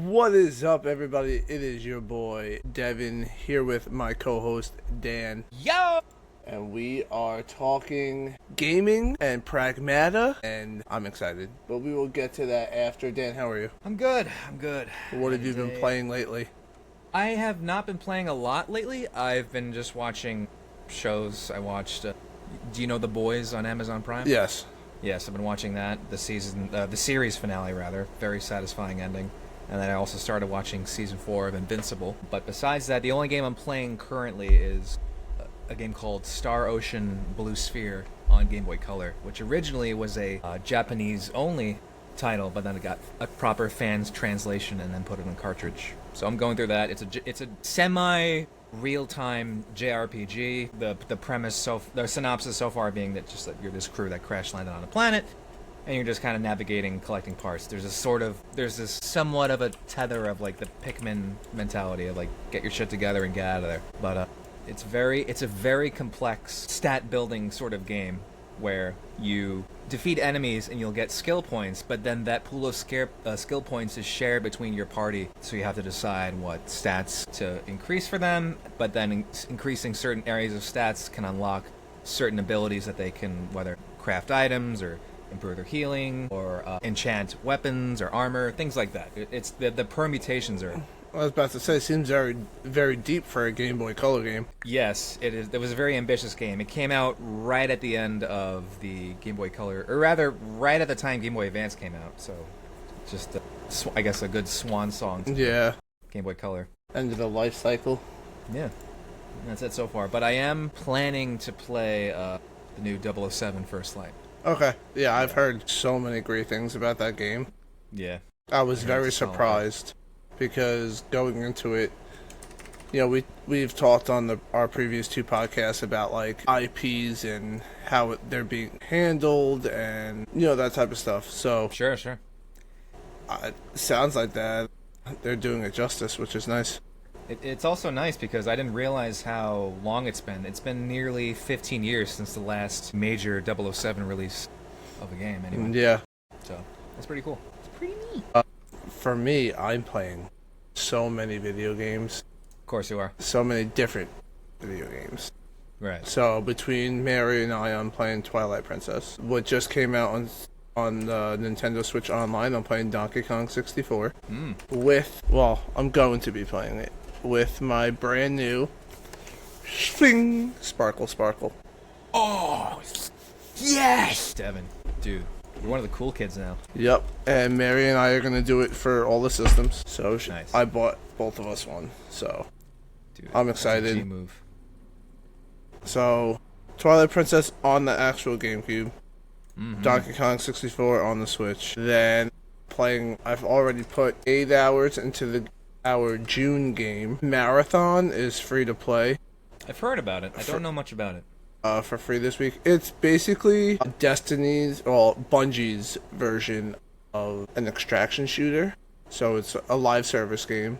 What is up, everybody? It is your boy Devin here with my co-host Dan, Yo! and we are talking gaming and Pragmata, and I'm excited, but we will get to that after. Dan, how are you? I'm good. I'm good. What have you And, been playing lately? I have not been playing a lot lately. I've been just watching shows. I watched. Do you know The Boys on Amazon Prime? Yes. Yes, I've been watching that. The series finale rather. Very satisfying ending. And then I also started watching season 4 of Invincible. But besides that, the only game I'm playing currently is a game called Star Ocean Blue Sphere on Game Boy Color, which originally was a Japanese-only title, but then it got a proper fans translation and then put it on cartridge. So I'm going through that. It's a semi real-time JRPG. The synopsis so far being that you're this crew that crash landed on a planet, and you're just kind of navigating, collecting parts. There's this somewhat of a tether of like the Pikmin mentality of like get your shit together and get out of there. But it's a very complex stat building sort of game where you defeat enemies and you'll get skill points, but then that pool of skill points is shared between your party, so you have to decide what stats to increase for them, but then increasing certain areas of stats can unlock certain abilities that they can whether craft items or improve their healing or enchant weapons or armor, things like that. It's the permutations are. I was about to say, it seems very, very deep for a Game Boy Color game. Yes, it is. It was a very ambitious game. It came out right at the end of the Game Boy Color, or rather, right at the time Game Boy Advance came out. So, just I guess a good swan song. Yeah. Game Boy Color. End of the life cycle. Yeah, that's it so far. But I am planning to play the new 007 First Light. Okay. Yeah, I've heard so many great things about that game. Yeah. I was very surprised. Because going into it, you know, we've talked on our previous 2 podcasts about like IPs and how they're being handled and that type of stuff. So Sure. it sounds like that they're doing it justice, which is nice. It's also nice because I didn't realize how long it's been. It's been nearly 15 years since the last major 007 release of a game. Anyway. Yeah. So that's pretty cool. It's pretty neat. For me, I'm playing so many video games. Of course you are. So many different video games. Right. So between Mary and I'm playing Twilight Princess. What just came out on Nintendo Switch Online, I'm playing Donkey Kong 64. I'm going to be playing it with my brand new Sparkle. Oh, yes! Devin, dude. You're one of the cool kids now. Yep, and Mary and I are gonna do it for all the systems. So nice. I bought both of us one, so dude, I'm excited. That's a G move. So, Twilight Princess on the actual GameCube, Donkey Kong 64 on the Switch. Then I've already put 8 hours into our June game. Marathon is free to play. I've heard about it. I don't know much about it. For free this week. It's basically Bungie's version of an extraction shooter. So it's a live service game.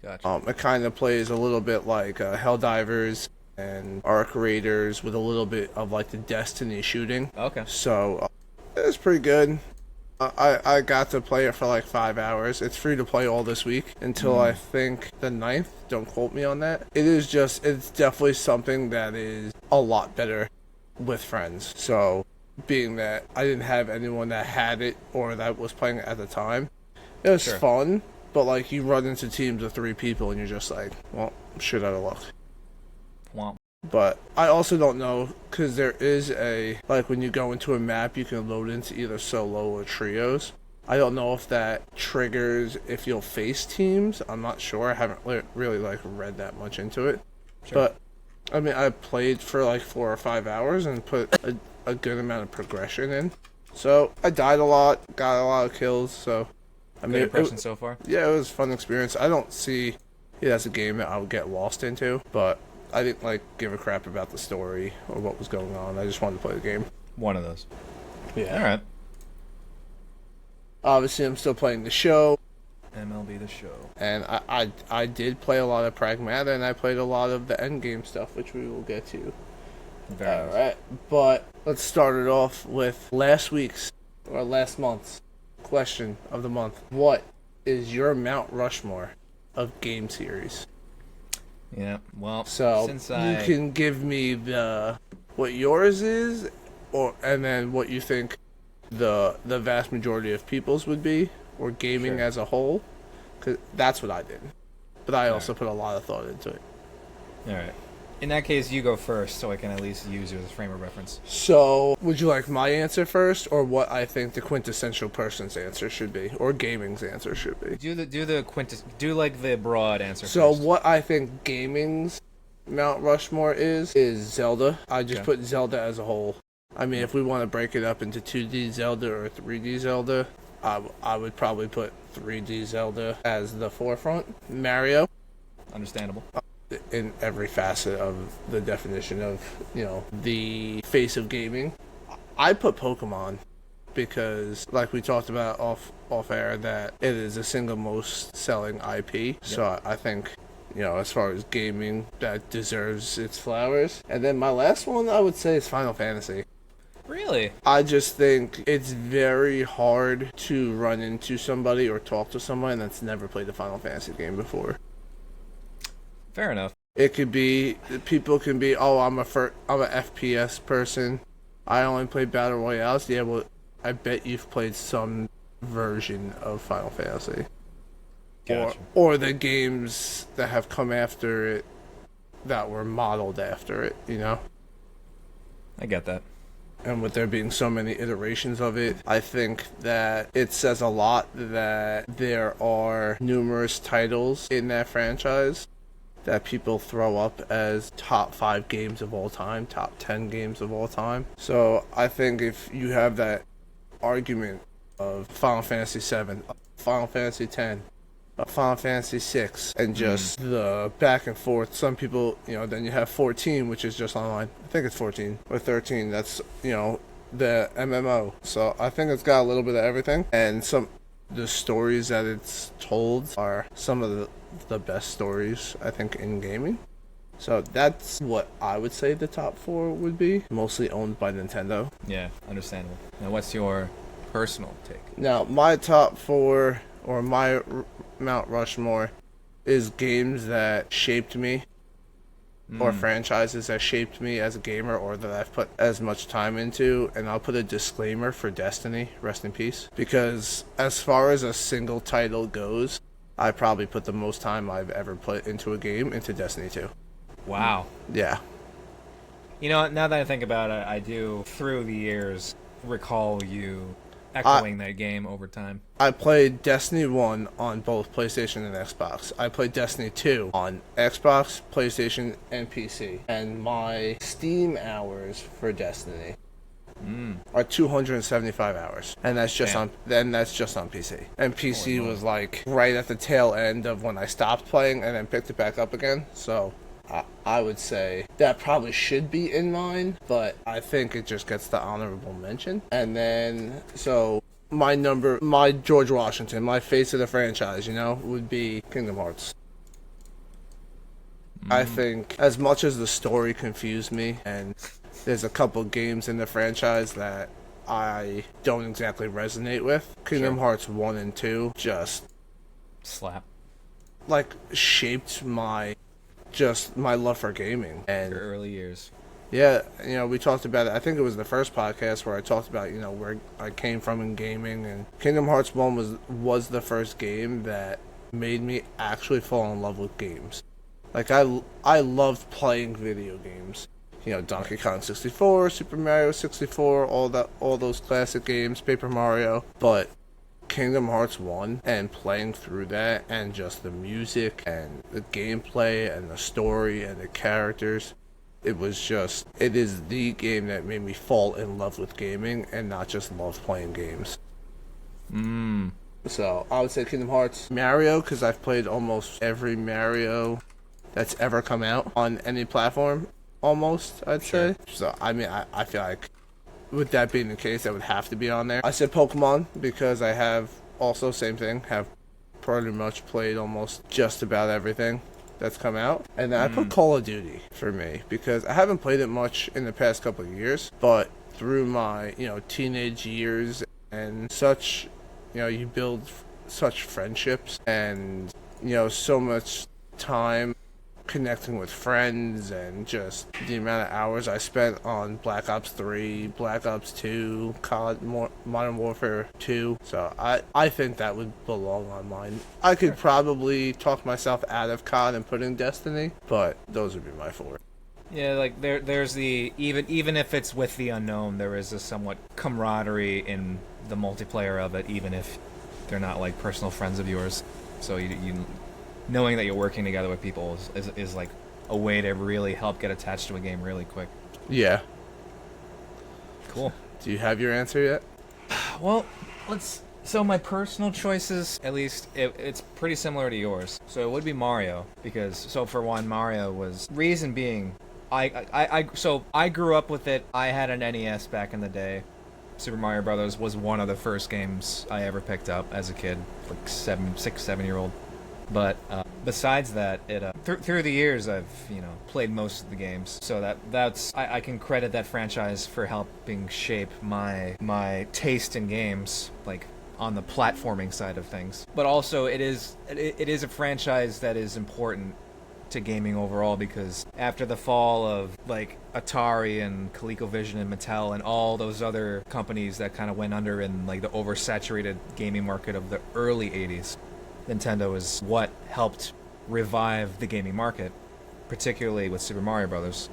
Gotcha. It kind of plays a little bit like Helldivers and Arc Raiders with a little bit of like the Destiny shooting. Okay. So it's pretty good. I got to play it for like 5 hours. It's free to play all this week until I think the 9th. Don't quote me on that. It's definitely something that is a lot better with friends. So, being that I didn't have anyone that had it or that was playing it at the time, it was fun, but like you run into teams of 3 people and you're just like, well, shit out of luck. Womp. But I also don't know, because there is when you go into a map, you can load into either solo or trios. I don't know if that triggers if you'll face teams. I'm not sure. I haven't really read that much into it. Sure. But, I mean, I played for like 4 or 5 hours and put a good amount of progression in. So, I died a lot, got a lot of kills, so... Good impression so far? Yeah, it was a fun experience. I don't see it as a game that I would get lost into, but... I didn't give a crap about the story or what was going on. I just wanted to play the game. One of those. Yeah. All right. Obviously, I'm still playing the show. MLB The Show. And I did play a lot of Pragmata, and I played a lot of the endgame stuff, which we will get to. Very nice. Alright, but let's start it off with last month's question of the month. What is your Mount Rushmore of game series? Yeah. Well, So since you I can give me the what yours is, or and then what you think the vast majority of people's would be, or gaming sure. as a whole, because that's what I did. But I All also right. put a lot of thought into it. All right. In that case, you go first, so I can at least use you as a frame of reference. So, would you like my answer first, or what I think the quintessential person's answer should be, or gaming's answer should be? Do like the broad answer So, first. what I think gaming's Mount Rushmore is Zelda. I just Okay. put Zelda as a whole. I mean, Yeah. if we want to break it up into 2D Zelda or 3D Zelda, I would probably put 3D Zelda as the forefront. Mario, Understandable. in every facet of the definition of, the face of gaming. I put Pokemon because, like we talked about off air, that it is the single most selling IP. So I think, as far as gaming, that deserves its flowers. And then my last one, I would say, is Final Fantasy. Really? I just think it's very hard to run into somebody or talk to someone that's never played a Final Fantasy game before. Fair enough. It could be people can be, oh, I'm a FPS person. I only play battle royales. Yeah, well, I bet you've played some version of Final Fantasy, Gotcha. or the games that have come after it that were modeled after it. I get that. And with there being so many iterations of it, I think that it says a lot that there are numerous titles in that franchise that people throw up as top 5 games of all time, top 10 games of all time. So I think if you have that argument of Final Fantasy 7, Final Fantasy 10, Final Fantasy 6, and just the back and forth, some people, then you have 14, which is just online. I think it's 14 or 13. That's, the MMO. So I think it's got a little bit of everything, and the stories that it's told are some of the best stories, I think, in gaming. So that's what I would say the top 4 would be, mostly owned by Nintendo. Yeah, understandable. Now, what's your personal take? Now, my top 4, or my Mount Rushmore, is games that shaped me, or franchises that shaped me as a gamer, or that I've put as much time into. And I'll put a disclaimer for Destiny, rest in peace, because as far as a single title goes, I probably put the most time I've ever put into a game into Destiny 2. Wow. Yeah. Now that I think about it, I do, through the years, recall you echoing that game over time. I played Destiny 1 on both PlayStation and Xbox. I played Destiny 2 on Xbox, PlayStation, and PC. And my Steam hours for Destiny are 275 hours. And that's just Damn. that's just on PC. And PC Holy was like right at the tail end of when I stopped playing and then picked it back up again. So I would say that probably should be in mine, but I think it just gets the honorable mention. And then, so my George Washington, my face of the franchise, would be Kingdom Hearts. I think as much as the story confused me, and there's a couple games in the franchise that I don't exactly resonate with, Kingdom Hearts 1 and 2 just Slap. shaped my love for gaming. And Your early years. yeah, we talked about it. I think it was the first podcast where I talked about, where I came from in gaming, and Kingdom Hearts 1 was the first game that made me actually fall in love with games. Like, I loved playing video games. Donkey Kong 64, Super Mario 64, all those classic games, Paper Mario. But Kingdom Hearts 1 and playing through that, and just the music and the gameplay and the story and the characters, it is the game that made me fall in love with gaming and not just love playing games. So I would say Kingdom Hearts. Mario, because I've played almost every Mario that's ever come out on any platform, almost, I'd say. So I mean, I feel like with that being the case, that would have to be on there. I said Pokemon because I have also, same thing, have pretty much played almost just about everything that's come out. And then I put Call of Duty for me because I haven't played it much in the past couple of years, but through my, teenage years and such, you build such friendships and, so much time connecting with friends, and just the amount of hours I spent on Black Ops 3, Black Ops 2, Modern Warfare 2. So I think that would belong on mine. I could probably talk myself out of COD and put in Destiny, but those would be my four. Yeah, like there's the even if it's with the unknown, there is a somewhat camaraderie in the multiplayer of it, even if they're not like personal friends of yours. So you knowing that you're working together with people is like a way to really help get attached to a game really quick. Yeah. Cool. Do you have your answer yet? Well, so my personal choices, at least, it's pretty similar to yours. So it would be Mario, because, so for one, Mario was, reason being, I grew up with it. I had an NES back in the day. Super Mario Brothers was one of the first games I ever picked up as a kid, like 7-year-old. But besides that, through the years I've played most of the games, so that's I can credit that franchise for helping shape my taste in games, like on the platforming side of things. But also it is a franchise that is important to gaming overall, because after the fall of like Atari and ColecoVision and Mattel and all those other companies that kind of went under in like the oversaturated gaming market of the early 80s, Nintendo is what helped revive the gaming market, particularly with Super Mario Brothers,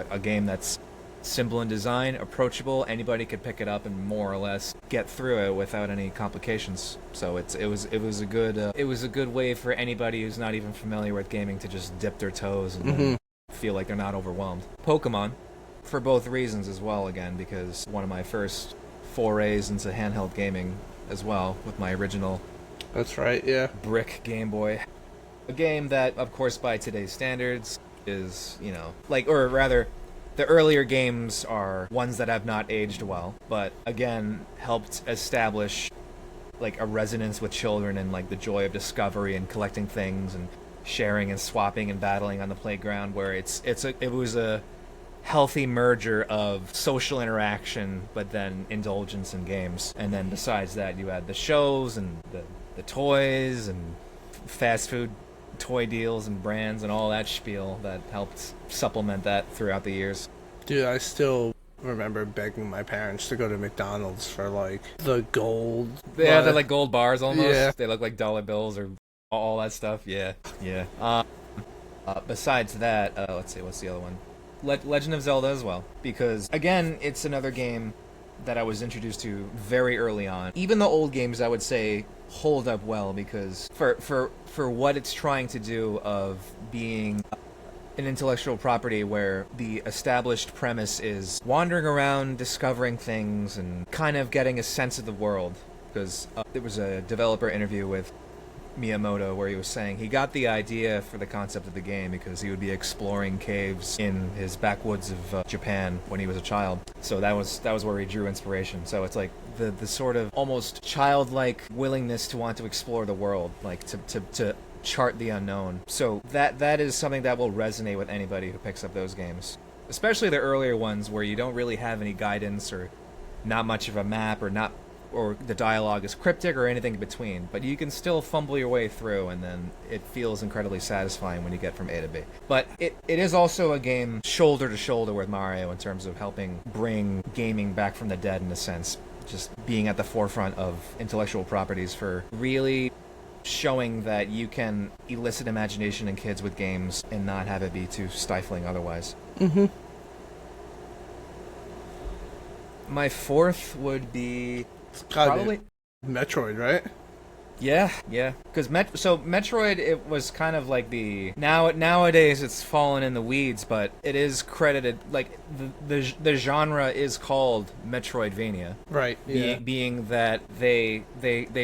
a game that's simple in design, approachable, anybody could pick it up and more or less get through it without any complications. So it was a good way for anybody who's not even familiar with gaming to just dip their toes and then feel like they're not overwhelmed. Pokemon, for both reasons as well, again, because one of my first forays into handheld gaming as well, with my original That's right, yeah. brick Game Boy. A game that, of course, by today's standards is, or rather, the earlier games are ones that have not aged well, but again, helped establish like a resonance with children and like the joy of discovery and collecting things and sharing and swapping and battling on the playground, where it was a healthy merger of social interaction but then indulgence in games. And then besides that, you had the shows and the toys and fast food toy deals and brands and all that spiel that helped supplement that throughout the years. Dude, I still remember begging my parents to go to McDonald's for like the gold. Yeah, they're like gold bars almost. Yeah. They look like dollar bills or all that stuff. Yeah. Besides that, let's see, what's the other one? Legend of Zelda as well, because again, it's another game that I was introduced to very early on. Even the old games, I would say, hold up well, because for what it's trying to do of being an intellectual property where the established premise is wandering around, discovering things, and kind of getting a sense of the world. Because there was a developer interview with Miyamoto where he was saying he got the idea for the concept of the game because he would be exploring caves in his backwoods of Japan when he was a child. So that was where he drew inspiration. So it's like the sort of almost childlike willingness to want to explore the world, like to chart the unknown. So that is something that will resonate with anybody who picks up those games, especially the earlier ones where you don't really have any guidance or not much of a map or the dialogue is cryptic or anything in between, but you can still fumble your way through, and then it feels incredibly satisfying when you get from A to B. But it is also a game shoulder to shoulder with Mario in terms of helping bring gaming back from the dead, in a sense, just being at the forefront of intellectual properties for really showing that you can elicit imagination in kids with games and not have it be too stifling otherwise. Mm-hmm. My fourth would be Probably Metroid, right? Yeah. Because Metroid, it was kind of like nowadays it's fallen in the weeds, but it is credited, like the genre is called Metroidvania. Right. Yeah. Being that they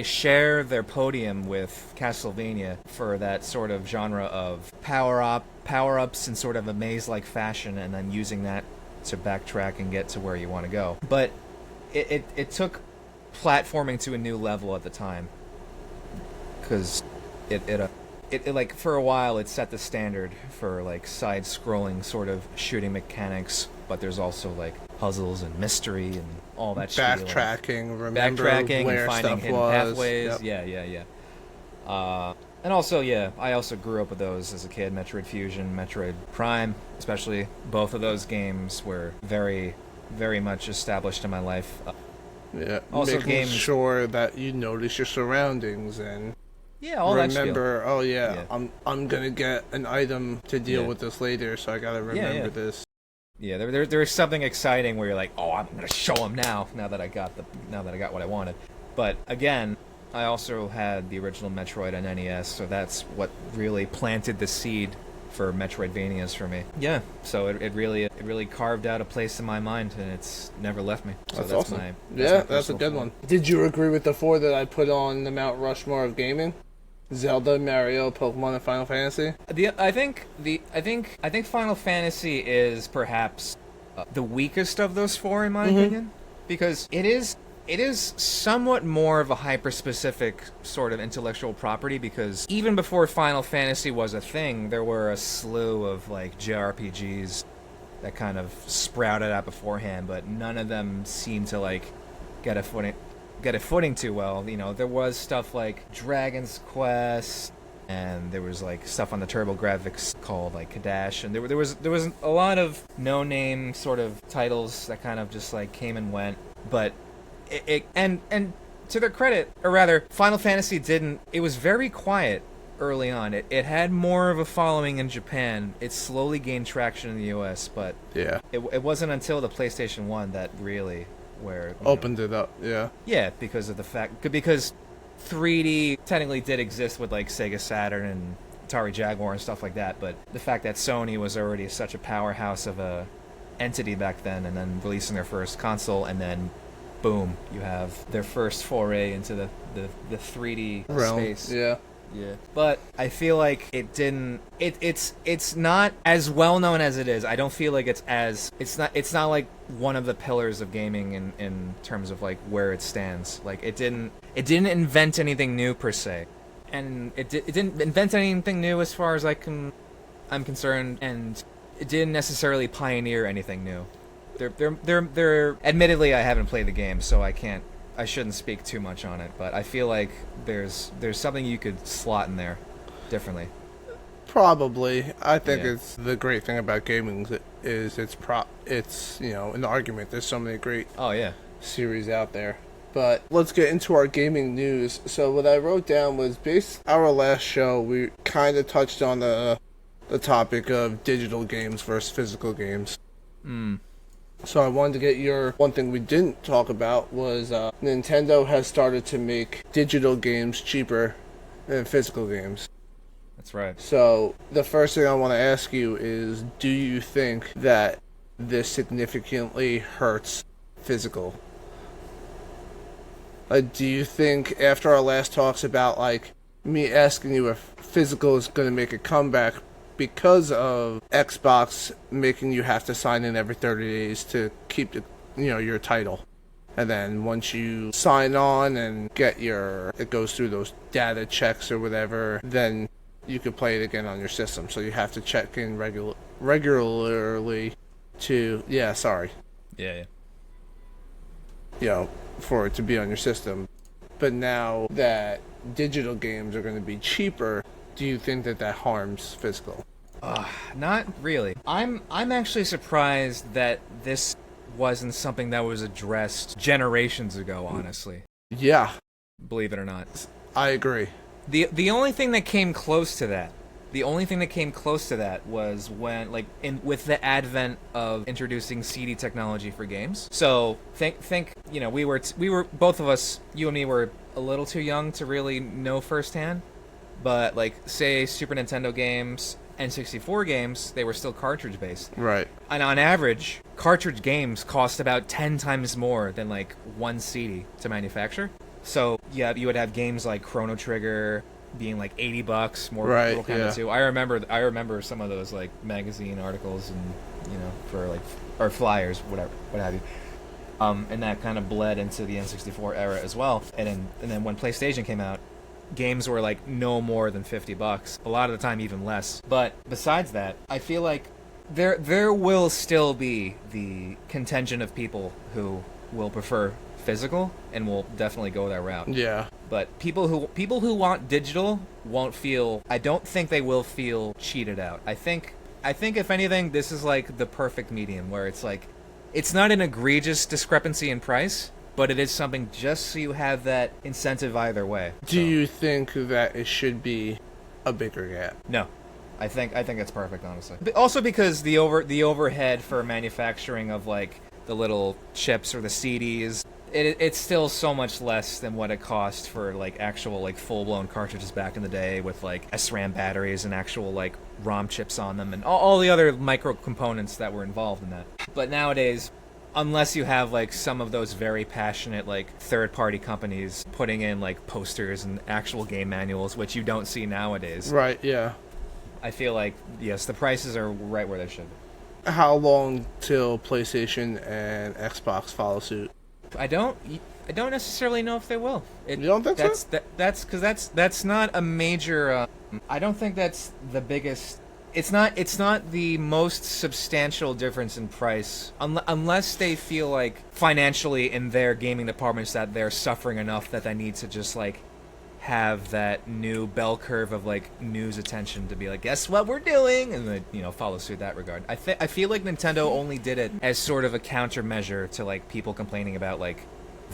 share their podium with Castlevania for that sort of genre of power-ups in sort of a maze-like fashion, and then using that to backtrack and get to where you want to go. But it took it like for a while it set the standard for like side-scrolling sort of shooting mechanics, but there's also like puzzles and mystery and all that shit. Backtracking, remember Backtracking where and finding stuff hidden was. pathways. Yep. Yeah. And also, yeah, I also grew up with those as a kid. Metroid Fusion, Metroid Prime, especially. Both of those games were very, very much established in my life. Yeah, Also making games... sure that you notice your surroundings and Yeah, all that remember, spiel. oh yeah, I'm gonna get an item to deal with this later, so I gotta remember this. Yeah, there's something exciting where you're like, oh, I'm gonna show them now that I got what I wanted. But again, I also had the original Metroid on NES, so that's what really planted the seed for Metroidvanias for me. Yeah, so it really carved out a place in my mind, and it's never left me. So That's awesome. That's a good one. Did you agree with the 4 that I put on the Mount Rushmore of gaming? Zelda, Mario, Pokemon, and Final Fantasy? I think Final Fantasy is perhaps the weakest of those 4 in my opinion, because it is somewhat more of a hyper-specific sort of intellectual property, because even before Final Fantasy was a thing, there were a slew of like JRPGs that kind of sprouted out beforehand, but none of them seemed to like get a footing too well. You know, there was stuff like Dragon's Quest, and there was like stuff on the TurboGrafx called like Kadash, and there was a lot of no-name sort of titles that kind of just like came and went, but and to their credit, or rather, Final Fantasy didn't. It was very quiet early on. It had more of a following in Japan. It slowly gained traction in the U.S., but it wasn't until the PlayStation 1 that really where opened it up. Yeah, because 3D technically did exist with like Sega Saturn and Atari Jaguar and stuff like that, but the fact that Sony was already such a powerhouse of a entity back then, and then releasing their first console, and then boom, you have their first foray into the 3D realm. Space. Yeah. But I feel like it didn't. It's not as well known as it is. I don't feel like it's not like one of the pillars of gaming in terms of like where it stands. Like it didn't invent anything new per se, and it didn't invent anything new as far as I'm concerned, and it didn't necessarily pioneer anything new. They're admittedly, I haven't played the game, so I shouldn't speak too much on it, but I feel like there's something you could slot in there differently. Probably. I think it's the great thing about gaming is it's an argument. There's so many great series out there. But let's get into our gaming news. So what I wrote down was our last show, we kind of touched on the topic of digital games versus physical games. So I wanted to get one thing we didn't talk about was Nintendo has started to make digital games cheaper than physical games. That's right. So the first thing I want to ask you is, do you think that this significantly hurts physical? Do you think after our last talks about like me asking you if physical is going to make a comeback because of Xbox making you have to sign in every 30 days to keep your title, and then once you sign on and it goes through those data checks or whatever, then you can play it again on your system. So you have to check in regularly to for it to be on your system. But now that digital games are going to be cheaper, do you think that harms physical? Not really. I'm actually surprised that this wasn't something that was addressed generations ago, honestly. Yeah. Believe it or not. I agree. The only thing that came close to that was when with the advent of introducing CD technology for games. So think we were both of us, you and me, were a little too young to really know firsthand. But, say, Super Nintendo games, N64 games, they were still cartridge-based. Right. And on average, cartridge games cost about 10 times more than, one CD to manufacture. So, yeah, you would have games like Chrono Trigger being, $80, more Mortal Kombat 2. I remember some of those, magazine articles and, or flyers, what have you. And that kind of bled into the N64 era as well. And then when PlayStation came out, games were like no more than $50. A lot of the time, even less. But besides that, I feel like there will still be the contingent of people who will prefer physical and will definitely go that route. Yeah. But people who want digital won't feel. I don't think they will feel cheated out. I think if anything, this is like the perfect medium where it's like, it's not an egregious discrepancy in price, but it is something just so you have that incentive either way. Do you think that it should be a bigger gap? No. I think it's perfect, honestly. But also because the overhead for manufacturing of like the little chips or the CDs, it's still so much less than what it cost for like actual like full-blown cartridges back in the day with like SRAM batteries and actual like ROM chips on them and all the other micro components that were involved in that. But nowadays, unless you have like some of those very passionate like third-party companies putting in like posters and actual game manuals, which you don't see nowadays. Right, yeah. I feel like, yes, the prices are right where they should be. How long till PlayStation and Xbox follow suit? I don't necessarily know if they will. You don't think so? That's because that's not a major. I don't think that's the biggest. It's not the most substantial difference in price unless they feel like financially in their gaming departments that they're suffering enough that they need to just like have that new bell curve of like news attention to be like, guess what we're doing, and then follow suit in that regard. I feel like Nintendo only did it as sort of a countermeasure to like people complaining about like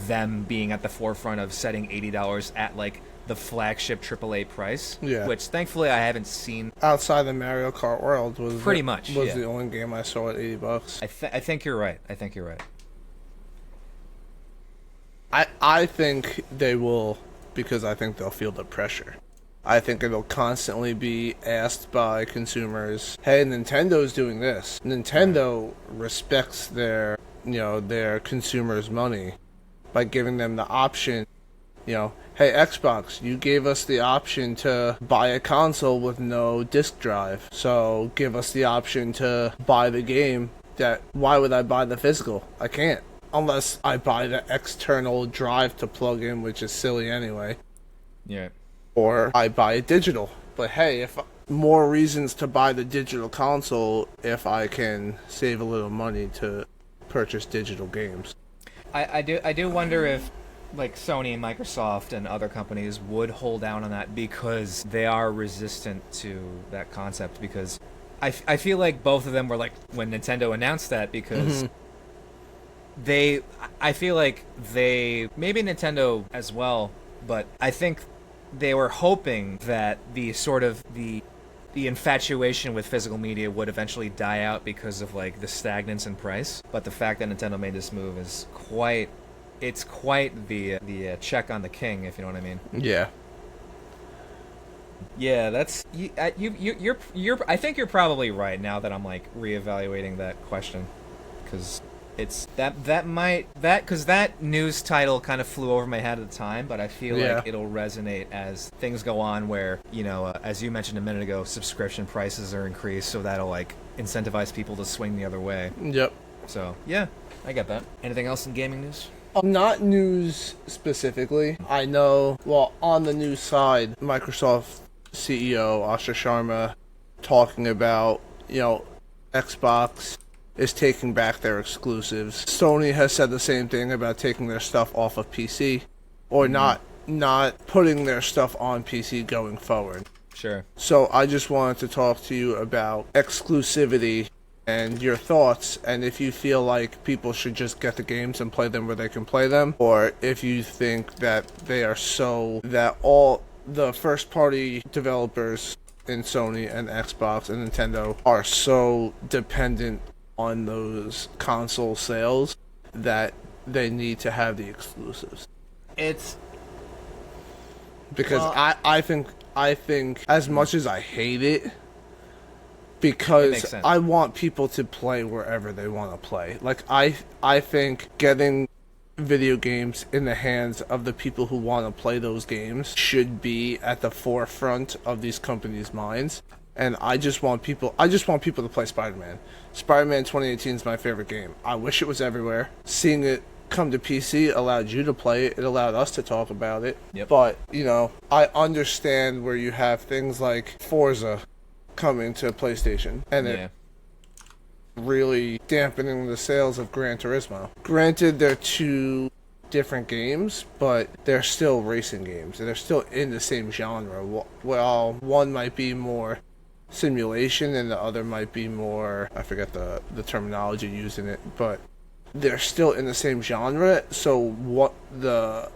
them being at the forefront of setting $80 at like the flagship AAA price. Yeah. Which thankfully I haven't seen. Outside the Mario Kart world was pretty much the only game I saw at $80. I think you're right. I think they will. Because I think they'll feel the pressure. I think it'll constantly be asked by consumers, hey, Nintendo's doing this. Nintendo respects their consumers' money by giving them the option, hey, Xbox, you gave us the option to buy a console with no disc drive. So give us the option to buy the game. Why would I buy the physical? I can't. Unless I buy the external drive to plug in, which is silly anyway. Yeah. Or I buy a digital. But hey, if more reasons to buy the digital console if I can save a little money to purchase digital games. I do wonder if like Sony and Microsoft and other companies would hold down on that because they are resistant to that concept, because I feel like both of them were like when Nintendo announced that because I feel like maybe Nintendo as well, but I think they were hoping that the infatuation with physical media would eventually die out because of like the stagnance in price. But the fact that Nintendo made this move is quite the check on the king, if you know what I mean. Yeah. Yeah, that's you're. I think you're probably right now that I'm like reevaluating that question, because it's because that news title kind of flew over my head at the time, but I feel like it'll resonate as things go on where, as you mentioned a minute ago, subscription prices are increased, so that'll like incentivize people to swing the other way. Yep. So, yeah, I get that. Anything else in gaming news? Not news specifically. I know, on the news side, Microsoft CEO Asha Sharma talking about, Xbox is taking back their exclusives. Sony has said the same thing about taking their stuff off of PC, or not putting their stuff on PC going forward. Sure. So I just wanted to talk to you about exclusivity and your thoughts, and if you feel like people should just get the games and play them where they can play them, or if you think that that all the first-party developers in Sony and Xbox and Nintendo are so dependent on those console sales that they need to have the exclusives. Because I think as much as I hate it, because I want people to play wherever they want to play. Like I think getting video games in the hands of the people who want to play those games should be at the forefront of these companies' minds. And I just want people to play Spider-Man. Spider-Man 2018 is my favorite game. I wish it was everywhere. Seeing it come to PC, it allowed you to play it. It allowed us to talk about it. Yep. But, I understand where you have things like Forza coming to PlayStation. And it really dampening the sales of Gran Turismo. Granted, they're two different games, but they're still racing games. And they're still in the same genre. Well, one might be more simulation and the other might be more, I forget the terminology used in it, but they're still in the same genre, so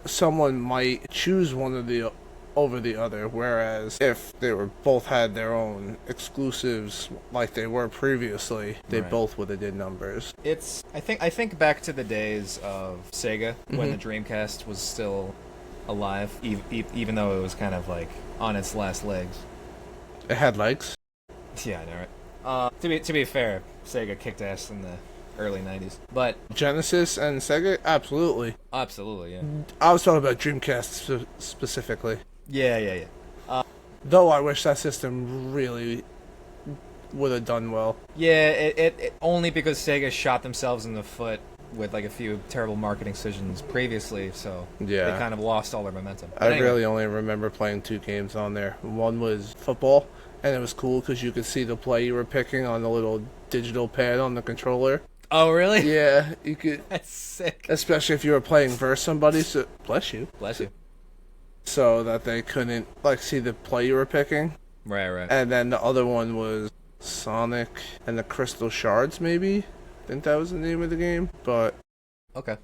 someone might choose one of the over the other, whereas if they were both had their own exclusives like they were previously, they both would have did numbers. I think back to the days of Sega when the Dreamcast was still alive, even though it was kind of like on its last legs. It had legs. Yeah, I know, right? To be fair, Sega kicked ass in the early 90s. But Genesis and Sega, absolutely. Absolutely, yeah. I was talking about Dreamcast specifically. Yeah. Though I wish that system really would have done well. Yeah, it only because Sega shot themselves in the foot with like a few terrible marketing decisions previously, so they kind of lost all their momentum. But anyway. Really only remember playing 2 games on there. One was football, and it was cool because you could see the play you were picking on the little digital pad on the controller. Oh, really? Yeah, you could. That's sick. Especially if you were playing versus somebody, so bless you. So that they couldn't see the play you were picking. Right. And then the other one was Sonic and the Crystal Shards, maybe? I think that was the name of the game, but... Okay.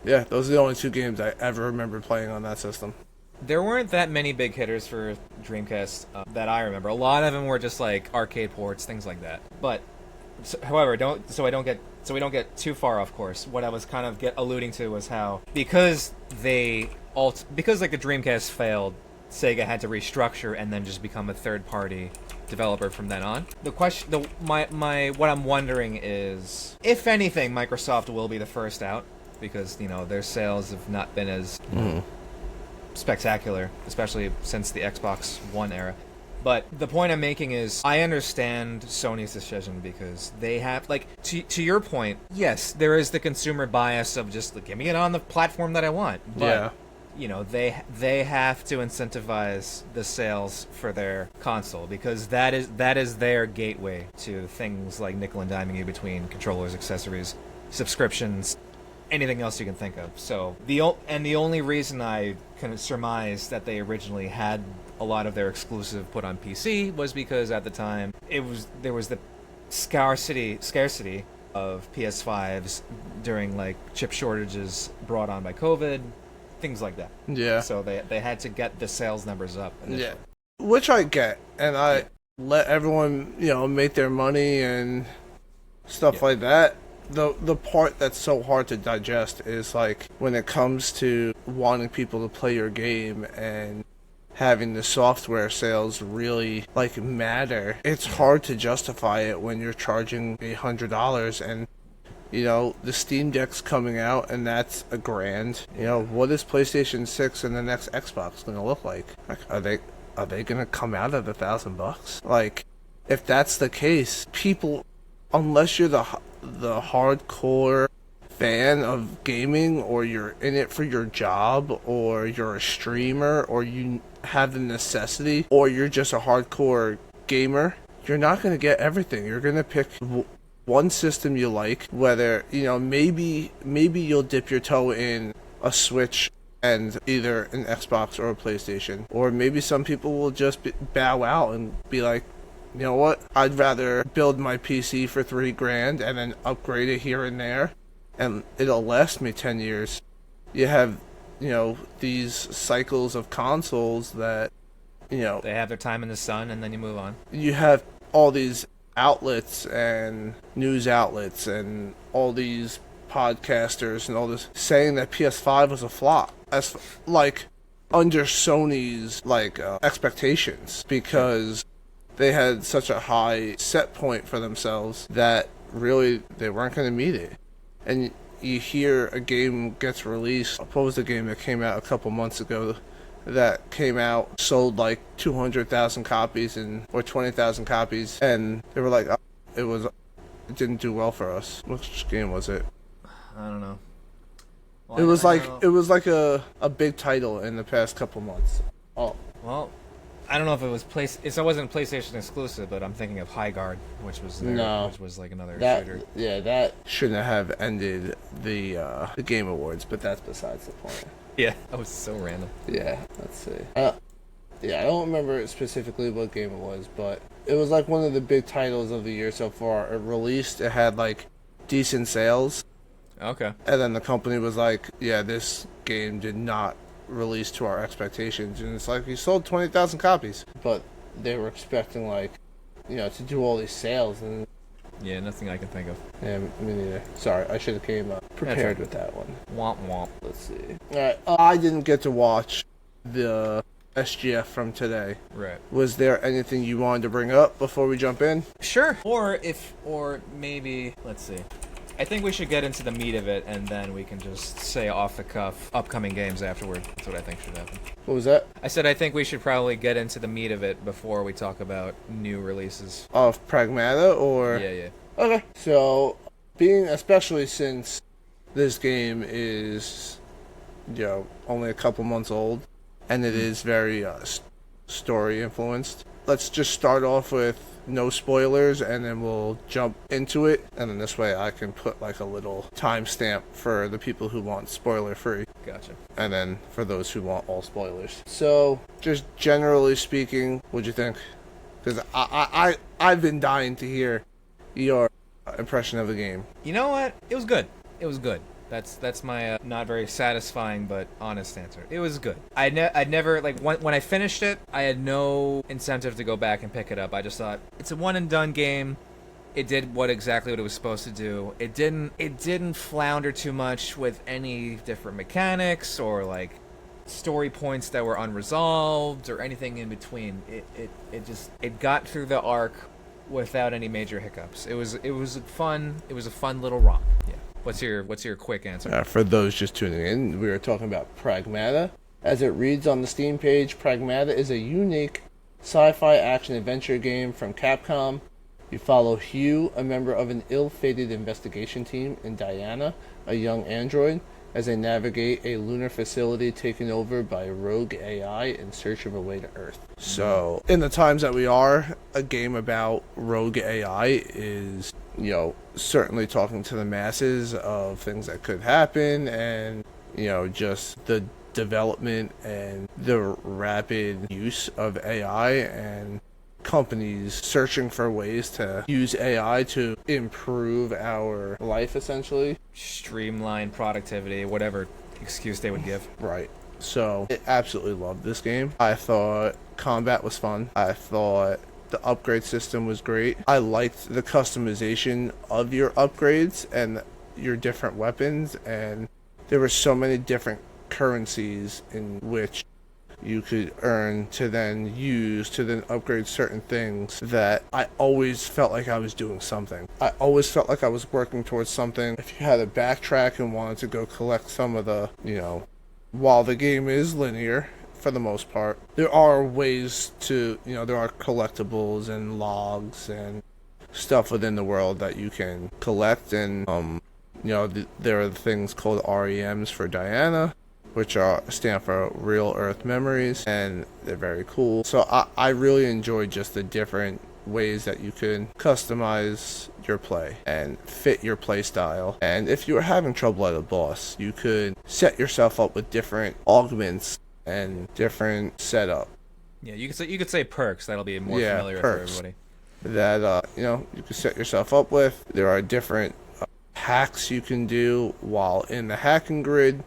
Yeah, those are the only 2 games I ever remember playing on that system. There weren't that many big hitters for Dreamcast that I remember. A lot of them were just like arcade ports, things like that. But, however, we don't get too far off course. What I was kind of alluding to was how because the Dreamcast failed, Sega had to restructure and then just become a third-party developer from then on. What I'm wondering is, if anything, Microsoft will be the first out because their sales have not been as spectacular, especially since the Xbox One era. But the point I'm making is, I understand Sony's decision because they have, to your point, yes, there is the consumer bias of just give me it on the platform that I want. But, they have to incentivize the sales for their console because that is their gateway to things like nickel and diming you between controllers, accessories, subscriptions, anything else you can think of. So the only reason I can surmise that they originally had a lot of their exclusive put on PC was because at the time there was the scarcity of PS5s during chip shortages brought on by COVID, things like that. Yeah. So they had to get the sales numbers up initially. Yeah. Which I get, and I let everyone make their money and stuff like that. The part that's so hard to digest is when it comes to wanting people to play your game and having the software sales really matter. It's hard to justify it when you're charging $100 and the Steam Deck's coming out and that's $1,000. What is PlayStation 6 and the next Xbox gonna look like? Are they gonna come out at $1,000? If that's the case, people, unless you're the hardcore fan of gaming, or you're in it for your job, or you're a streamer, or you have the necessity, or you're just a hardcore gamer, you're not going to get everything. You're going to pick one system you like, whether, maybe you'll dip your toe in a Switch and either an Xbox or a PlayStation, or maybe some people will just bow out and be like, you know what, I'd rather build my PC for $3,000 and then upgrade it here and there, and it'll last me 10 years. You have, these cycles of consoles that, they have their time in the sun and then you move on. You have all these outlets and news outlets and all these podcasters and all this saying that PS5 was a flop, as under Sony's expectations, because they had such a high set point for themselves that really they weren't going to meet it. And you hear a game gets released. What was the game that came out a couple months ago that came out, sold 200,000 copies or 20,000 copies, and they were like, it didn't do well for us. Which game was it? I don't know. Well, It was I like know. it was like a big title in the past couple months. Oh, Well, I don't know if it was it wasn't PlayStation exclusive, but I'm thinking of High Guard, no. which was like another That shooter. yeah, that shouldn't have ended the Game Awards, but that's besides the point. Yeah, that was so random. Yeah, let's see. Yeah, I don't remember specifically what game it was, but it was like one of the big titles of the year so far. It released, it had like decent sales, Okay. and then the company was like, "Yeah, this game did not release to our expectations," and it's like we sold 20,000 copies, but they were expecting like, to do all these sales, and Yeah, nothing I can think of. yeah, me neither. Sorry, I should have came prepared right. with that one. Womp womp. Let's see. All right, I didn't get to watch the SGF from today. Right. Was there anything you wanted to bring up before we jump in? Sure. Or maybe, let's see. I think we should get into the meat of it, and then we can just say off the cuff upcoming games afterward. That's what I think should happen. What was that? I said I think we should probably get into the meat of it before we talk about new releases. Of Pragmata or? Yeah. Okay. So, especially since this game is, only a couple months old, and it is very story influenced. Let's just start off with no spoilers, and then we'll jump into it, and then this way I can put like a little timestamp for the people who want spoiler free, Gotcha. and then for those who want all spoilers. So, just generally speaking, what'd you think? Because I've been dying to hear your impression of the game. You know what? It was good. It was good. That's my not very satisfying but honest answer. It was good. I'd never like when I finished it, I had no incentive to go back and pick it up. I just thought it's a one and done game. It did exactly what it was supposed to do. It didn't flounder too much with any different mechanics or like story points that were unresolved or anything in between. It got through the arc without any major hiccups. It was a fun little romp. Yeah. What's your quick answer? For those just tuning in, we were talking about Pragmata. As it reads on the Steam page, Pragmata is a unique sci-fi action-adventure game from Capcom. You follow Hugh, a member of an ill-fated investigation team, and Diana, a young android, as they navigate a lunar facility taken over by rogue AI in search of a way to Earth. So, in the times that we are, a game about rogue AI is, certainly talking to the masses of things that could happen, and, just the development and the rapid use of AI and companies searching for ways to use AI to improve our life, essentially. Streamline productivity, whatever excuse they would give. Right. So, I absolutely loved this game. I thought combat was fun. I thought the upgrade system was great. I liked the customization of your upgrades and your different weapons, and there were so many different currencies in which you could earn to then use to then upgrade certain things that I always felt like I was doing something. I always felt like I was working towards something. If you had to backtrack and wanted to go collect some of the, while the game is linear for the most part, there are ways to, there are collectibles and logs and stuff within the world that you can collect, and there are things called REMs for Diana, which stand for Real Earth Memories, and they're very cool. So I really enjoyed just the different ways that you could customize your play and fit your play style. And if you were having trouble at a boss, you could set yourself up with different augments and different setup. Yeah, you could say perks. That'll be more familiar perks for everybody. That you can set yourself up with. There are different hacks you can do while in the hacking grid.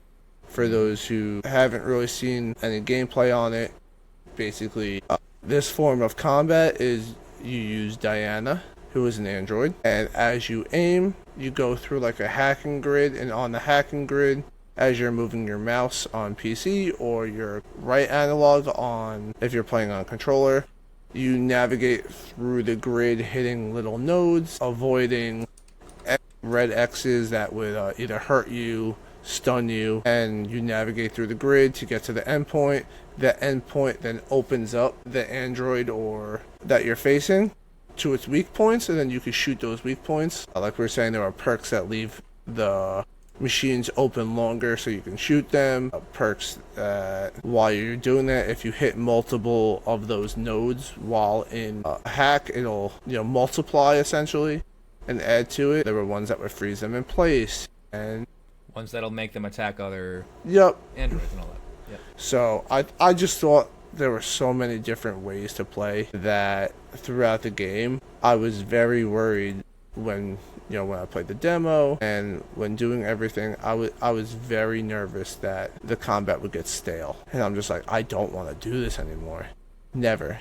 For those who haven't really seen any gameplay on it, basically, this form of combat is you use Diana, who is an android, and as you aim, you go through like a hacking grid, and on the hacking grid, as you're moving your mouse on PC or your right analog on, if you're playing on a controller, you navigate through the grid hitting little nodes, avoiding red X's that would either hurt you, stun you, and you navigate through the grid to get to the endpoint. The endpoint then opens up the android or that you're facing to its weak points, and then you can shoot those weak points. Like we were saying, there are perks that leave the machines open longer so you can shoot them. Perks while you're doing that, if you hit multiple of those nodes while in a hack, it'll multiply essentially and add to it. There were ones that would freeze them in place, and Ones that'll make them attack other yep. androids and all that. Yep. So I just thought there were so many different ways to play that throughout the game I was very worried when I played the demo and when doing everything. I was very nervous that the combat would get stale, and I'm just like, I don't want to do this anymore. Never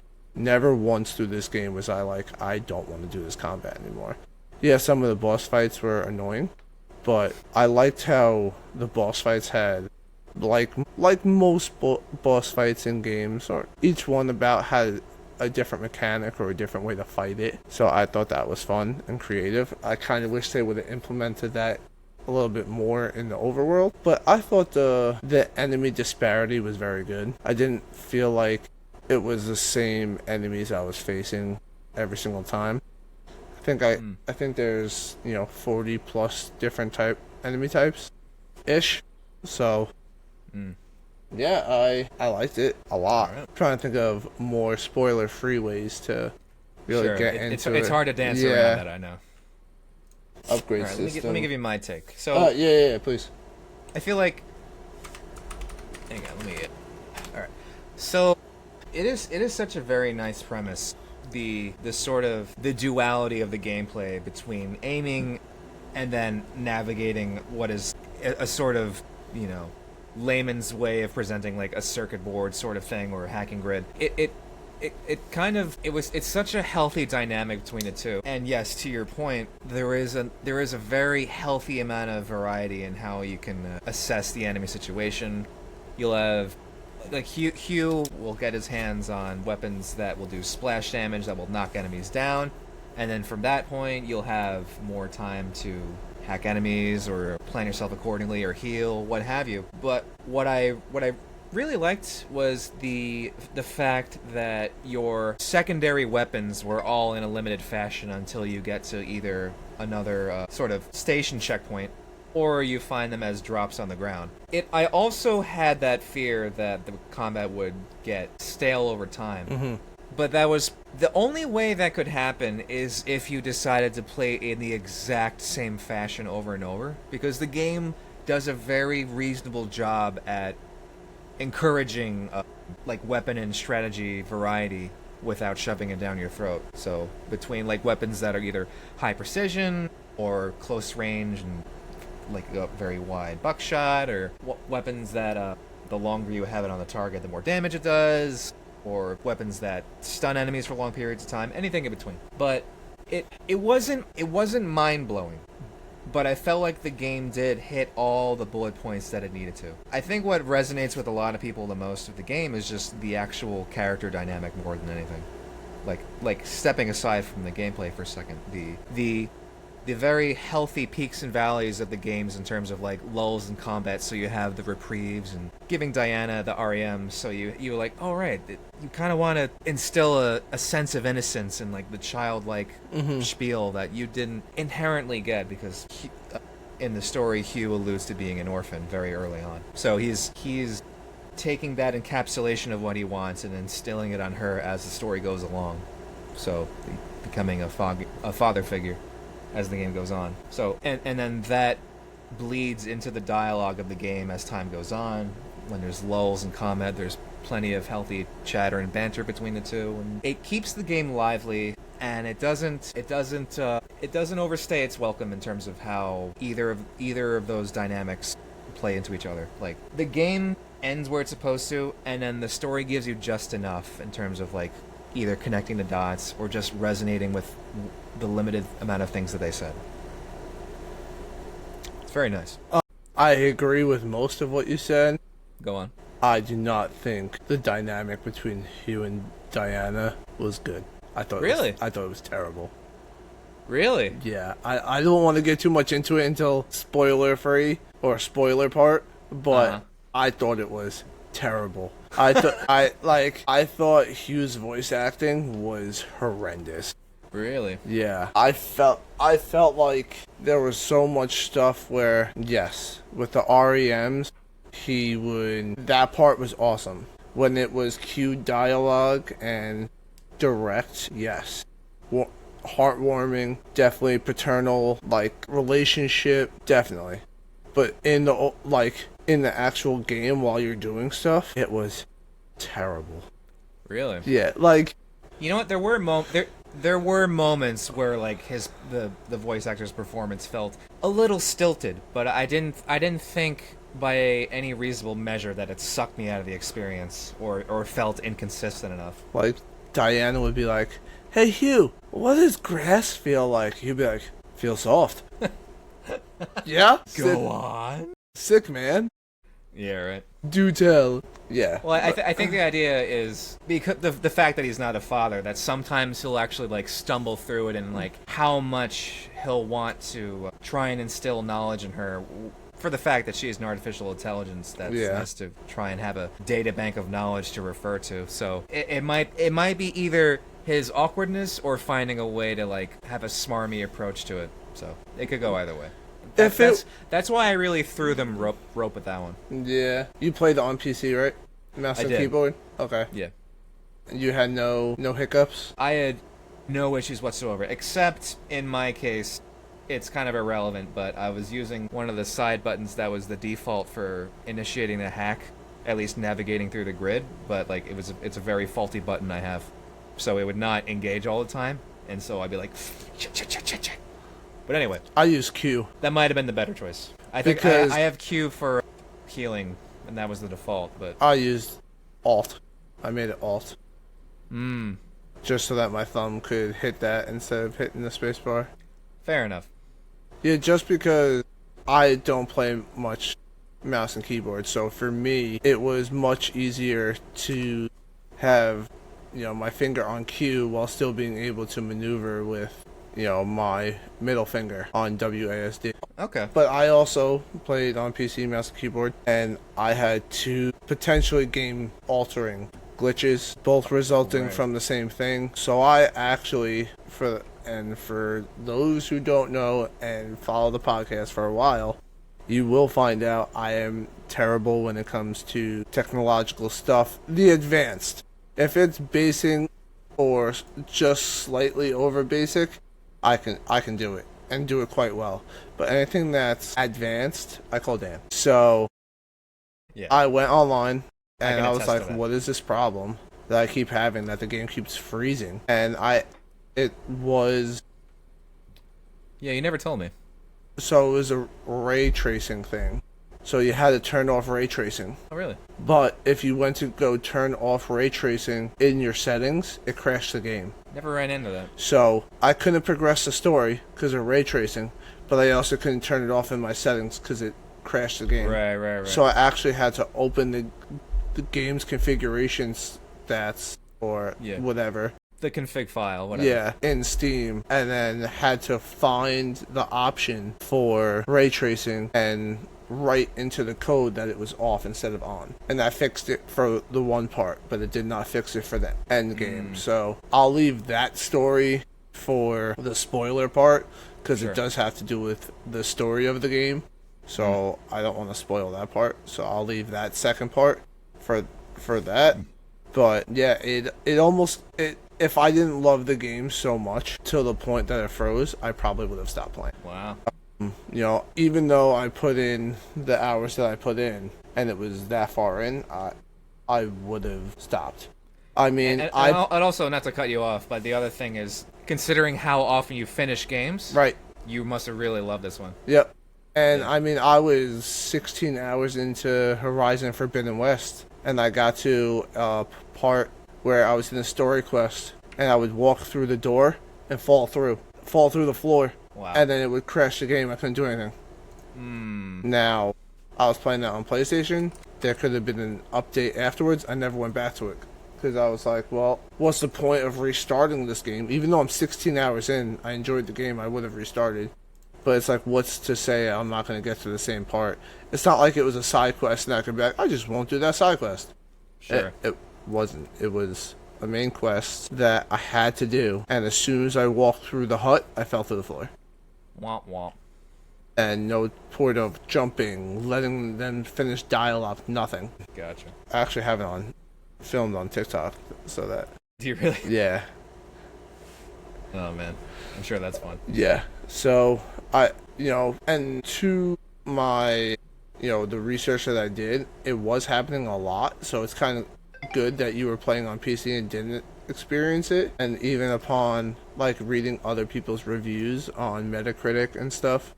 once through this game was I like, I don't want to do this combat anymore. Yeah, some of the boss fights were annoying, but I liked how the boss fights had, like most boss fights in games, or each one about had a different mechanic or a different way to fight it. So I thought that was fun and creative. I kind of wish they would have implemented that a little bit more in the overworld, but I thought the enemy disparity was very good. I didn't feel like it was the same enemies I was facing every single time. I think there's 40 plus different enemy types ish. So yeah, I liked it a lot. Right. Trying to think of more spoiler free ways to really get into it. It's hard to dance around that, I know. Upgrade right, system. Let me give you my take. So yeah, please. I feel like, hang on, let me get. All right. So it is such a very nice premise. The sort of the duality of the gameplay between aiming and then navigating what is a sort of layman's way of presenting like a circuit board sort of thing or a hacking grid. It's such a healthy dynamic between the two. And yes, to your point, there is a very healthy amount of variety in how you can assess the enemy situation. You'll have like Hugh will get his hands on weapons that will do splash damage that will knock enemies down, and then from that point you'll have more time to hack enemies or plan yourself accordingly or heal, what have you. But what I really liked was the fact that your secondary weapons were all in a limited fashion until you get to either another sort of station checkpoint, or you find them as drops on the ground. I also had that fear that the combat would get stale over time. Mm-hmm. But that was the only way that could happen is if you decided to play in the exact same fashion over and over, because the game does a very reasonable job at encouraging like weapon and strategy variety without shoving it down your throat. So between like weapons that are either high precision or close range and like a very wide buckshot, or weapons that the longer you have it on the target, the more damage it does, or weapons that stun enemies for long periods of time, anything in between. But it wasn't mind-blowing, but I felt like the game did hit all the bullet points that it needed to. I think what resonates with a lot of people the most of the game is just the actual character dynamic more than anything. Like stepping aside from the gameplay for a second, the very healthy peaks and valleys of the games in terms of like lulls in combat, so you have the reprieves, and giving Diana the REM, so you're like, oh right, you kind of want to instill a sense of innocence and like the childlike spiel that you didn't inherently get, because in the story Hugh alludes to being an orphan very early on. So he's taking that encapsulation of what he wants and instilling it on her as the story goes along. So becoming a father figure as the game goes on. So and then that bleeds into the dialogue of the game as time goes on. When there's lulls in combat, there's plenty of healthy chatter and banter between the two, and it keeps the game lively, and it doesn't overstay its welcome in terms of how either of those dynamics play into each other. Like the game ends where it's supposed to, and then the story gives you just enough in terms of like either connecting the dots or just resonating with the limited amount of things that they said. It's very nice. I agree with most of what you said. Go on. I do not think the dynamic between Hugh and Diana was good. I thought it was terrible. Really? Yeah. I don't want to get too much into it until spoiler free or spoiler part, but I thought it was terrible. I thought Hugh's voice acting was horrendous. Really? Yeah, I felt like there was so much stuff where, yes, with the REMs, that part was awesome. When it was cued dialogue and direct, yes. Heartwarming, definitely paternal, like, relationship, definitely. But in the actual game while you're doing stuff, it was terrible. Really? Yeah, like, You know what? There were moments where like the voice actor's performance felt a little stilted, but I didn't think by any reasonable measure that it sucked me out of the experience or felt inconsistent enough. like Diana would be like, "Hey Hugh, what does grass feel like?" He'd be like, "Feel soft." Yeah, Go on. sick man. Yeah, right. Do tell. Yeah. Well, I think the idea is because the fact that he's not a father, that sometimes he'll actually like stumble through it and like how much he'll want to try and instill knowledge in her for the fact that she is an artificial intelligence that has to try and have a data bank of knowledge to refer to. So it might be either his awkwardness or finding a way to like have a smarmy approach to it. So it could go either way. That's why I really threw them rope with that one. Yeah. You played on PC, right? Mouse and keyboard? Okay. Yeah. You had no hiccups? I had no issues whatsoever, except in my case, it's kind of irrelevant, but I was using one of the side buttons that was the default for initiating the hack, at least navigating through the grid, but like it's a very faulty button I have. So it would not engage all the time, and so I'd be like, check. But anyway, I use Q. That might have been the better choice. I think I have Q for healing, and that was the default. But I used Alt. I made it Alt. Hmm. Just so that my thumb could hit that instead of hitting the spacebar. Fair enough. Yeah, just because I don't play much mouse and keyboard, so for me, it was much easier to have, my finger on Q while still being able to maneuver with, my middle finger on WASD. Okay. But I also played on PC mouse and keyboard, and I had two potentially game-altering glitches, both resulting from the same thing. So I actually, for those who don't know and follow the podcast for a while, you will find out I am terrible when it comes to technological stuff. The advanced. If it's basic or just slightly over basic, I can do it and do it quite well. But anything that's advanced, I call Dan. So yeah. I went online and I was like, what is this problem that I keep having, that the game keeps freezing? And it was... Yeah, you never told me. So it was a ray tracing thing. So you had to turn off ray tracing. Oh, really? But if you went to go turn off ray tracing in your settings, it crashed the game. Never ran into that. So I couldn't progress the story because of ray tracing, but I also couldn't turn it off in my settings because it crashed the game. Right. So I actually had to open the game's configuration stats or whatever. The config file, whatever. Yeah, in Steam, and then had to find the option for ray tracing and write into the code that it was off instead of on. And that fixed it for the one part, but it did not fix it for the end game. So I'll leave that story for the spoiler part, because it does have to do with the story of the game. So I don't want to spoil that part. So I'll leave that second part for that. But yeah, it almost if I didn't love the game so much to the point that it froze, I probably would have stopped playing. Wow. Even though I put in the hours that I put in, and it was that far in, I would have stopped. I mean, and also, not to cut you off, but the other thing is, considering how often you finish games, right? You must have really loved this one. Yep. And I mean, I was 16 hours into Horizon Forbidden West, and I got to a part where I was in a story quest, and I would walk through the door and fall through the floor. Wow. And then it would crash the game. I couldn't do anything. Now, I was playing that on PlayStation. There could have been an update afterwards. I never went back to it. Because I was like, well, what's the point of restarting this game? Even though I'm 16 hours in, I enjoyed the game, I would have restarted. But it's like, what's to say I'm not going to get to the same part? It's not like it was a side quest and I could be like, I just won't do that side quest. Sure. It wasn't. It was a main quest that I had to do, and as soon as I walked through the hut, I fell to the floor. Womp womp. And no point of jumping, letting them finish dialogue, nothing. Gotcha. I actually have it filmed on TikTok, so that. Do you really? Yeah. Oh man, I'm sure that's fun. Yeah. So and to my, the research that I did, it was happening a lot. So it's kind of good that you were playing on PC and didn't experience it. And even upon like reading other people's reviews on Metacritic and stuff,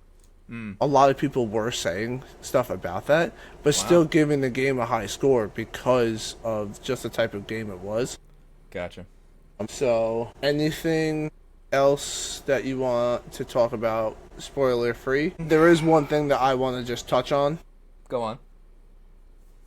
a lot of people were saying stuff about that, but still giving the game a high score because of just the type of game it was. Gotcha. So, anything else that you want to talk about spoiler free? There is one thing that I want to just touch on. Go on.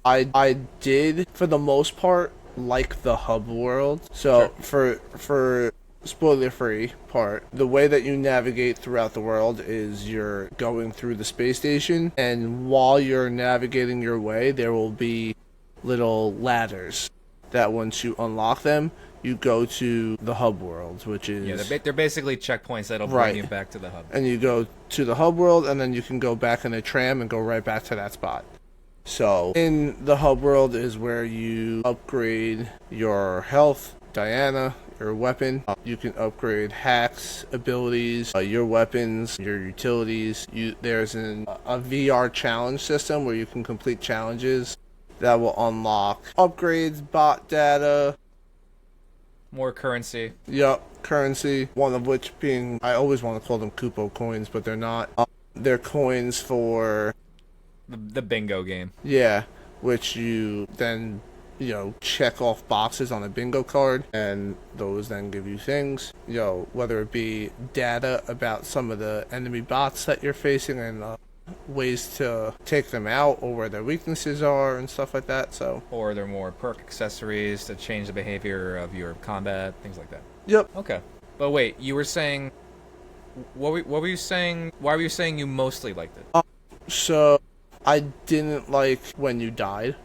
I did, for the most part, like the hub world. So, for spoiler free part, the way that you navigate throughout the world is you're going through the space station, and while you're navigating your way, there will be little ladders that once you unlock them, you go to the hub world, which is... Yeah, they're basically checkpoints that'll bring you back to the hub. And you go to the hub world, and then you can go back in a tram and go right back to that spot. So, in the hub world is where you upgrade your health, Diana, your weapon. You can upgrade hacks, abilities, your weapons, your utilities. There's a VR challenge system where you can complete challenges that will unlock upgrades, bot data. More currency. Yup, currency. One of which being, I always want to call them Kupo coins, but they're not. They're coins for... The bingo game. Yeah, which you then, check off boxes on a bingo card, and those then give you things, whether it be data about some of the enemy bots that you're facing and ways to take them out, or where their weaknesses are and stuff like that. So, or they're more perk accessories to change the behavior of your combat, things like that. Yep. Okay. But wait, you were saying... What were you saying? Why were you saying you mostly liked it? So... I didn't like when you died,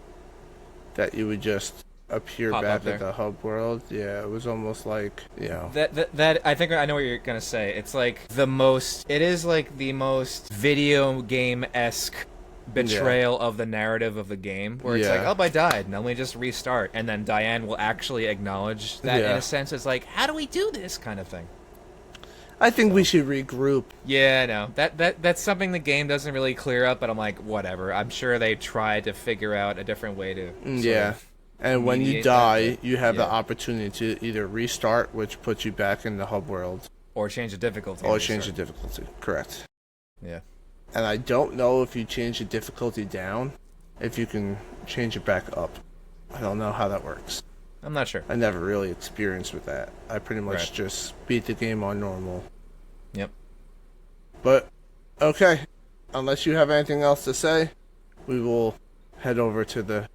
that you would just appear back at the hub world. Yeah, it was almost like, That I think I know what you're gonna say. It's like it is like the most video game-esque betrayal of the narrative of the game, where it's like, oh, I died, now let me just restart, and then Diane will actually acknowledge that in a sense. It's like, how do we do this kind of thing? I think we should regroup. Yeah, no. That's something the game doesn't really clear up, but I'm like, whatever. I'm sure they tried to figure out a different way to... And when you die, you have the opportunity to either restart, which puts you back in the hub world. Or change the difficulty. Correct. Yeah. And I don't know if you change the difficulty down, if you can change it back up. I don't know how that works. I'm not sure. I never really experienced with that. I pretty much just beat the game on normal. Yep. But, okay. Unless you have anything else to say, we will head over to the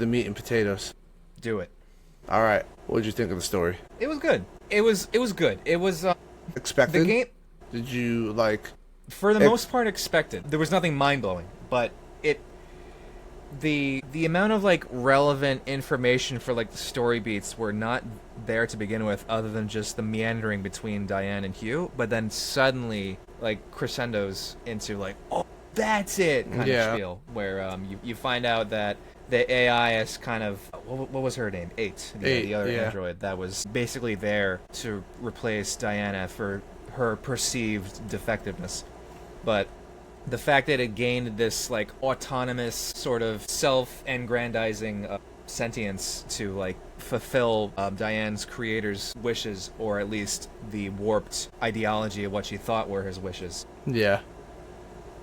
meat and potatoes. Do it. All right. What did you think of the story? It was good. It was good. It was expected. The game. Did you like? For the most part, expected. There was nothing mind blowing, but the amount of like relevant information for like the story beats were not there to begin with, other than just the meandering between Diane and Hugh. But then suddenly, like crescendos into like, oh, that's it kind of spiel, where you find out that the AI is kind of what was her name? Eight, the other android that was basically there to replace Diana for her perceived defectiveness, but the fact that it gained this like autonomous sort of self-aggrandizing sentience to like fulfill Diane's creator's wishes, or at least the warped ideology of what she thought were his wishes. Yeah.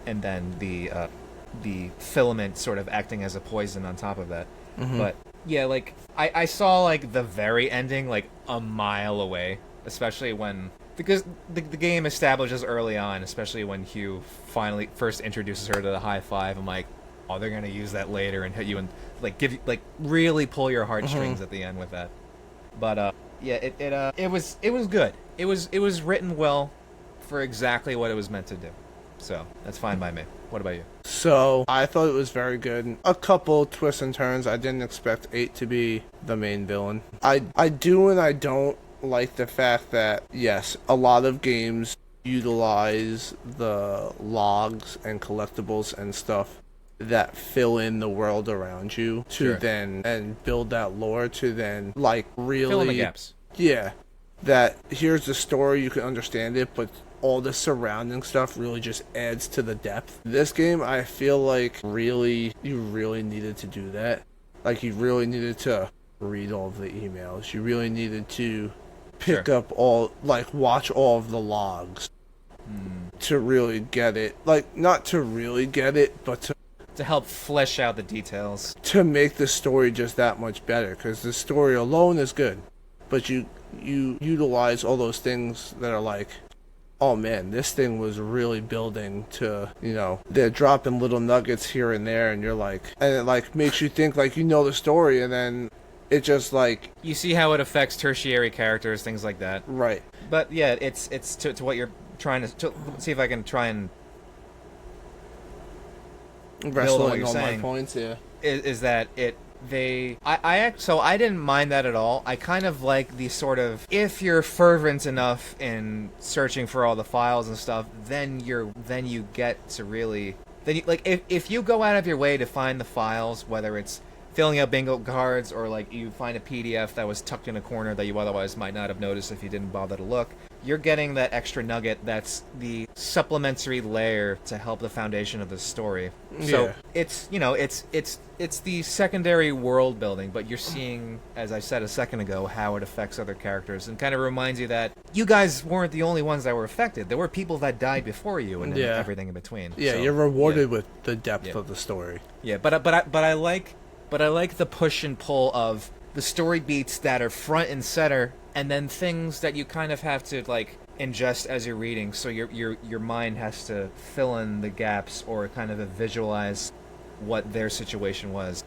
And then the filament sort of acting as a poison on top of that. Mm-hmm. But yeah, like I saw like the very ending like a mile away, especially when... Because the game establishes early on, especially when Hugh finally first introduces her to the high five, I'm like, oh, they're gonna use that later and hit you and like give you like really pull your heartstrings at the end with that. But yeah, it was good. It was written well for exactly what it was meant to do. So that's fine by me. What about you? So I thought it was very good. A couple twists and turns. I didn't expect 8 to be the main villain. I do and I don't like the fact that, yes, a lot of games utilize the logs and collectibles and stuff that fill in the world around you to Sure. then and build that lore to then like really Fill in the gaps. yeah, that here's the story, you can understand it, but all the surrounding stuff really just adds to the depth. This game, I feel like you really needed to do that. Like you really needed to read all of the emails. You really needed to pick up watch all of the logs to really get it. Like, not to really get it, but To help flesh out the details. to make the story just that much better. Because the story alone is good, but you utilize all those things that are like, oh man, this thing was really building to, they're dropping little nuggets here and there, and you're like, and it like makes you think like the story, and then it just like, You see how it affects tertiary characters, things like that. right. But yeah, it's to what you're trying to see if I can try and Wrestling you're on my saying. points, yeah. is that so I didn't mind that at all. I kind of like the sort of, if you're fervent enough in searching for all the files and stuff, then you get to really, if you go out of your way to find the files, whether it's filling out bingo cards or like you find a PDF that was tucked in a corner that you otherwise might not have noticed if you didn't bother to look, you're getting that extra nugget that's the supplementary layer to help the foundation of the story. So Yeah. it's the secondary world building, but you're seeing, as I said a second ago, how it affects other characters, and kind of reminds you that you guys weren't the only ones that were affected. There were people that died before you, and then Yeah. everything in between. Yeah, So, you're rewarded yeah. with the depth Yeah. of the story. Yeah, but I like the push and pull of the story beats that are front and center, and then things that you kind of have to like ingest as you're reading, so your mind has to fill in the gaps or kind of visualize what their situation was,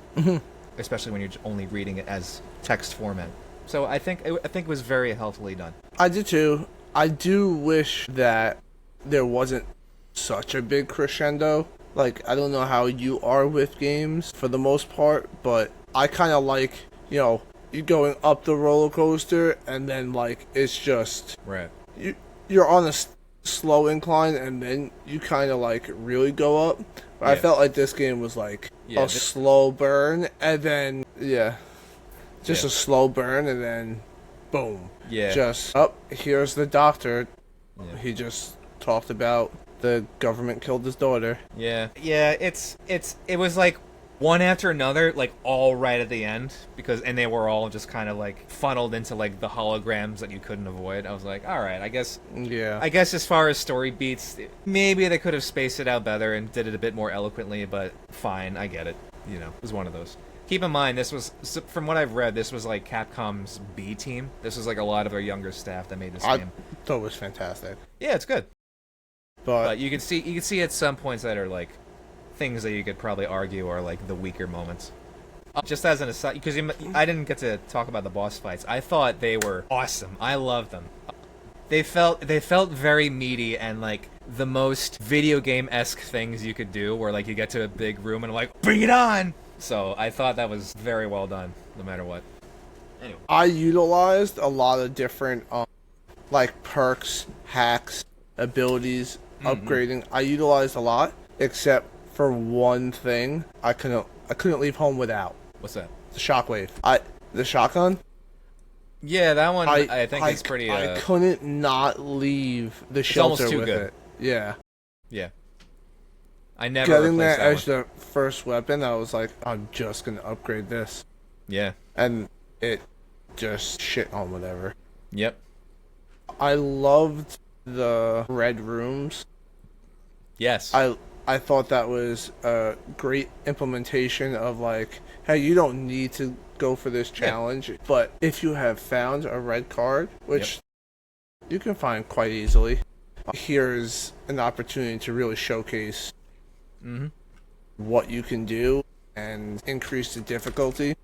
especially when you're only reading it as text format. So I think it was very healthily done. I do too. I do wish that there wasn't such a big crescendo. Like, I don't know how you are with games for the most part, but I kind of like, you going up the roller coaster and then like it's just Right. you're on a slow incline and then you kind of like really go up. But I Yeah. felt like this game was like Yeah, a slow burn and then just Yeah. a slow burn and then boom. Yeah. Just here's the doctor. Yeah. He just talked about the government killed his daughter. Yeah, it was like one after another, like all right at the end, and they were all just kind of like funneled into like the holograms that you couldn't avoid. I was like, all right, I guess as far as story beats, maybe they could have spaced it out better and did it a bit more eloquently, but fine, I get it. It was one of those. Keep in mind, this was, from what I've read, this was like Capcom's B team. This was like a lot of their younger staff that made this game. I thought it was fantastic. Yeah, it's good. But You can see at some points that are like things that you could probably argue are like the weaker moments. Just as an aside, because I didn't get to talk about the boss fights. I thought they were awesome. I loved them. They felt very meaty and like the most video game-esque things you could do, where like you get to a big room and like, bring it on. So I thought that was very well done, no matter what. Anyway. I utilized a lot of different like perks, hacks, abilities, upgrading. I utilized a lot, except for one thing. I couldn't leave home without What's that? the shockwave. The shotgun. Yeah, that one I think is pretty. I couldn't not leave the almost shelter too with good. it. Yeah. Yeah. I never Getting replaced that that as one. the first weapon, I was like, I'm just gonna upgrade this, Yeah. and it just shit on whatever. Yep. I loved the red rooms. Yes. I thought that was a great implementation of like, hey, you don't need to go for this challenge, but if you have found a red card, which you can find quite easily, here's an opportunity to really showcase what you can do and increase the difficulty.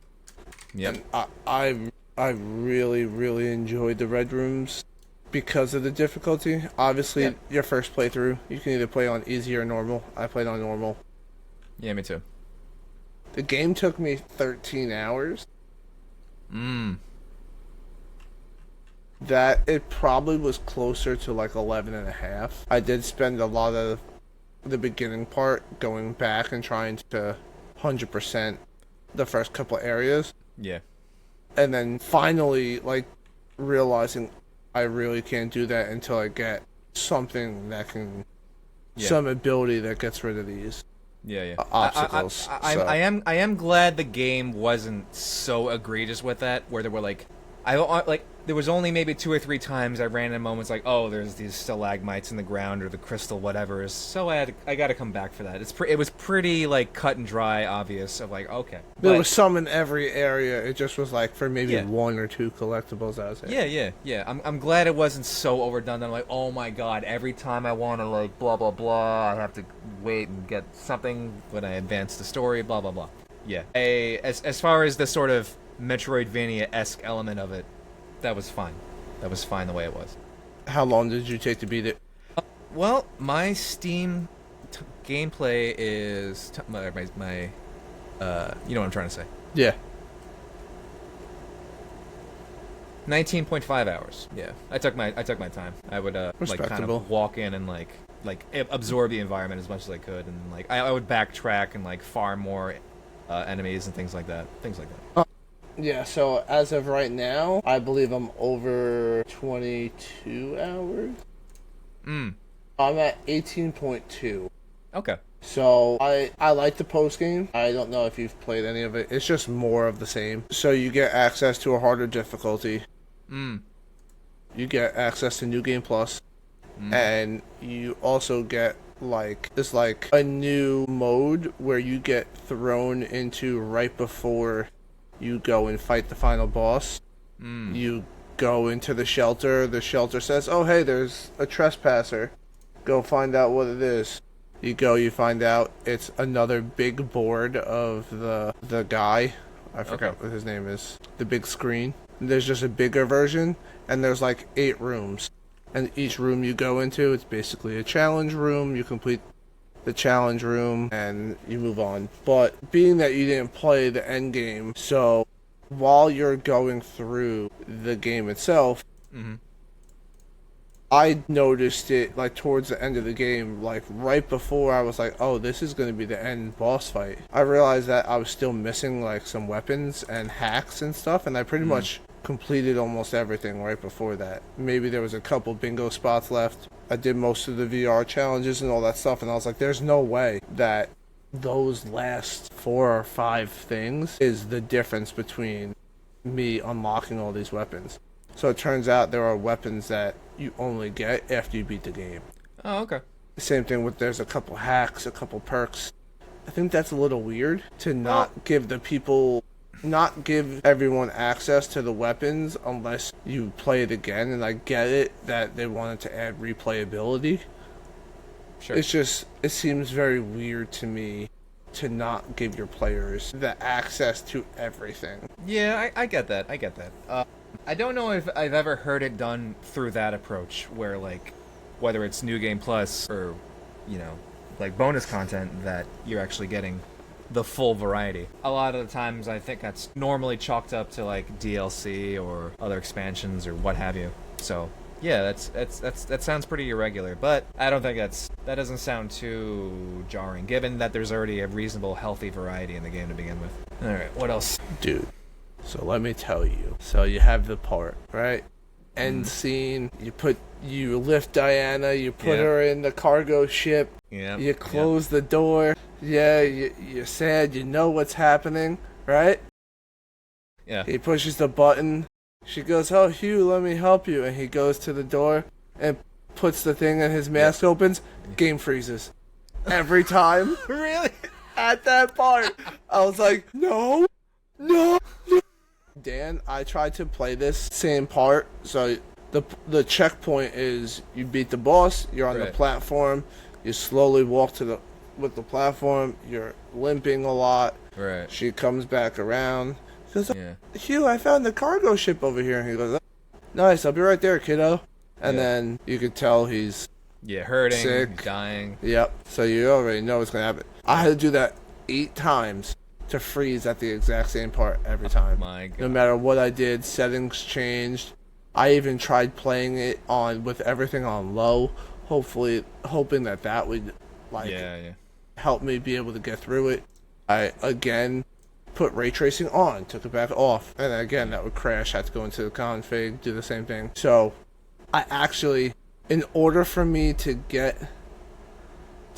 Yep. And I really enjoyed the red rooms because of the difficulty. Obviously, Yeah. your first playthrough, you can either play on easy or normal. I played on normal. Yeah, me too. The game took me 13 hours. That it probably was closer to like 11 and a half. I did spend a lot of the beginning part going back and trying to 100% the first couple areas. Yeah. And then finally, like, realizing I really can't do that until I get something that can, some ability that gets rid of these Yeah. obstacles. I am glad the game wasn't so egregious with that, where there were like, there was only maybe 2 or 3 times I ran into moments like, oh, there's these stalagmites in the ground or the crystal whatever, so I got to come back for that. It was pretty like cut and dry, obvious of like, okay. There was some in every area. It just was like for maybe 1 or 2 collectibles. I was like, yeah. I'm glad it wasn't so overdone that I'm like, oh my god, every time I want to like blah blah blah, I have to wait and get something when I advance the story, blah blah blah. Yeah. As far as the sort of Metroidvania-esque element of it, that was fine. That was fine the way it was. how long did you take to beat it? Well, my Steam gameplay is my you know what I'm trying to say. Yeah. 19.5 hours. Yeah, I took my time. I would like kind of walk in and like absorb the environment as much as I could, and like I would backtrack and like farm more enemies and things like that. Yeah, so as of right now, I believe I'm over 22 hours. I'm at 18.2. Okay. So I like the post game. I don't know if you've played any of it. It's just more of the same. So you get access to a harder difficulty. You get access to New Game Plus. And you also get like a new mode where you get thrown into right before you go and fight the final boss. You go into the shelter. The shelter says, oh, hey, there's a trespasser. Go find out what it is. You go, you find out it's another big board of the guy. I forgot what his name is. The big screen. There's just a bigger version, and there's like 8 rooms. And each room you go into, it's basically a challenge room. You complete the challenge room, and you move on. But being that you didn't play the end game, so while you're going through the game itself, I noticed it like towards the end of the game, like right before I was like, oh, this is going to be the end boss fight. I realized that I was still missing like some weapons and hacks and stuff, and I pretty much completed almost everything right before that. Maybe there was a couple bingo spots left. I did most of the VR challenges and all that stuff, and I was like, there's no way that those last 4 or 5 things is the difference between me unlocking all these weapons. So it turns out there are weapons that you only get after you beat the game. Oh, okay. Same thing with there's a couple hacks, a couple perks. I think that's a little weird to not give everyone access to the weapons unless you play it again. And I get it that they wanted to add replayability. Sure. It's just, it seems very weird to me to not give your players the access to everything. Yeah, I get that. I don't know if I've ever heard it done through that approach, where like, whether it's New Game Plus or, you know, like bonus content, that you're actually getting the full variety. A lot of the times I think that's normally chalked up to like DLC or other expansions or what have you. So yeah, that sounds pretty irregular, but I don't think that doesn't sound too jarring, given that there's already a reasonable, healthy variety in the game to begin with. All right, what else? Dude, so let me tell you. So you have the part, right? End scene. You lift Diana. You put her in the cargo ship. Yeah. You close the door. Yeah, you're sad. You know what's happening, right? Yeah. He pushes the button. She goes, "Oh, Hugh, let me help you." And he goes to the door and puts the thing, and his mask opens. Game freezes. Every time. Really? At that part. I was like, no. Dan, I tried to play this same part. So the checkpoint is you beat the boss, you're on the platform, you slowly walk with the platform, you're limping a lot. Right. She comes back around. She goes, Hugh, I found the cargo ship over here. And he goes, nice, I'll be right there, kiddo. And then you could tell he's hurting, sick, dying. Yep. So you already know what's gonna happen. I had to do that 8 times to freeze at the exact same part every time. My God. No matter what I did, settings changed. I even tried playing it on with everything on low, hoping that would help me be able to get through it. I again put ray tracing on, took it back off, and again that would crash. I had to go into the config, do the same thing. So I actually, in order for me to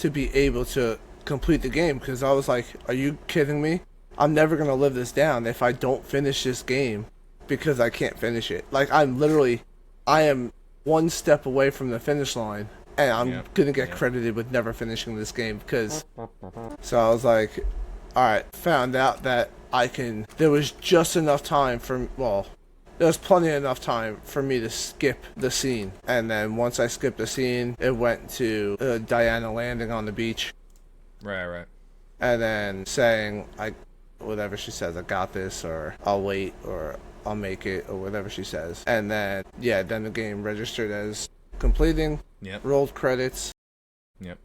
be able to complete the game, because I was like, are you kidding me? I'm never gonna live this down if I don't finish this game because I can't finish it. Like, I am one step away from the finish line, and I'm gonna get credited with never finishing this game because. So I was like, alright, found out that there was just enough time there was plenty enough time for me to skip the scene. And then once I skipped the scene, it went to Diana landing on the beach. Right. And then saying, whatever she says, I got this, or I'll wait, or I'll make it, or whatever she says. And then, then the game registered as completing, rolled credits. Yep.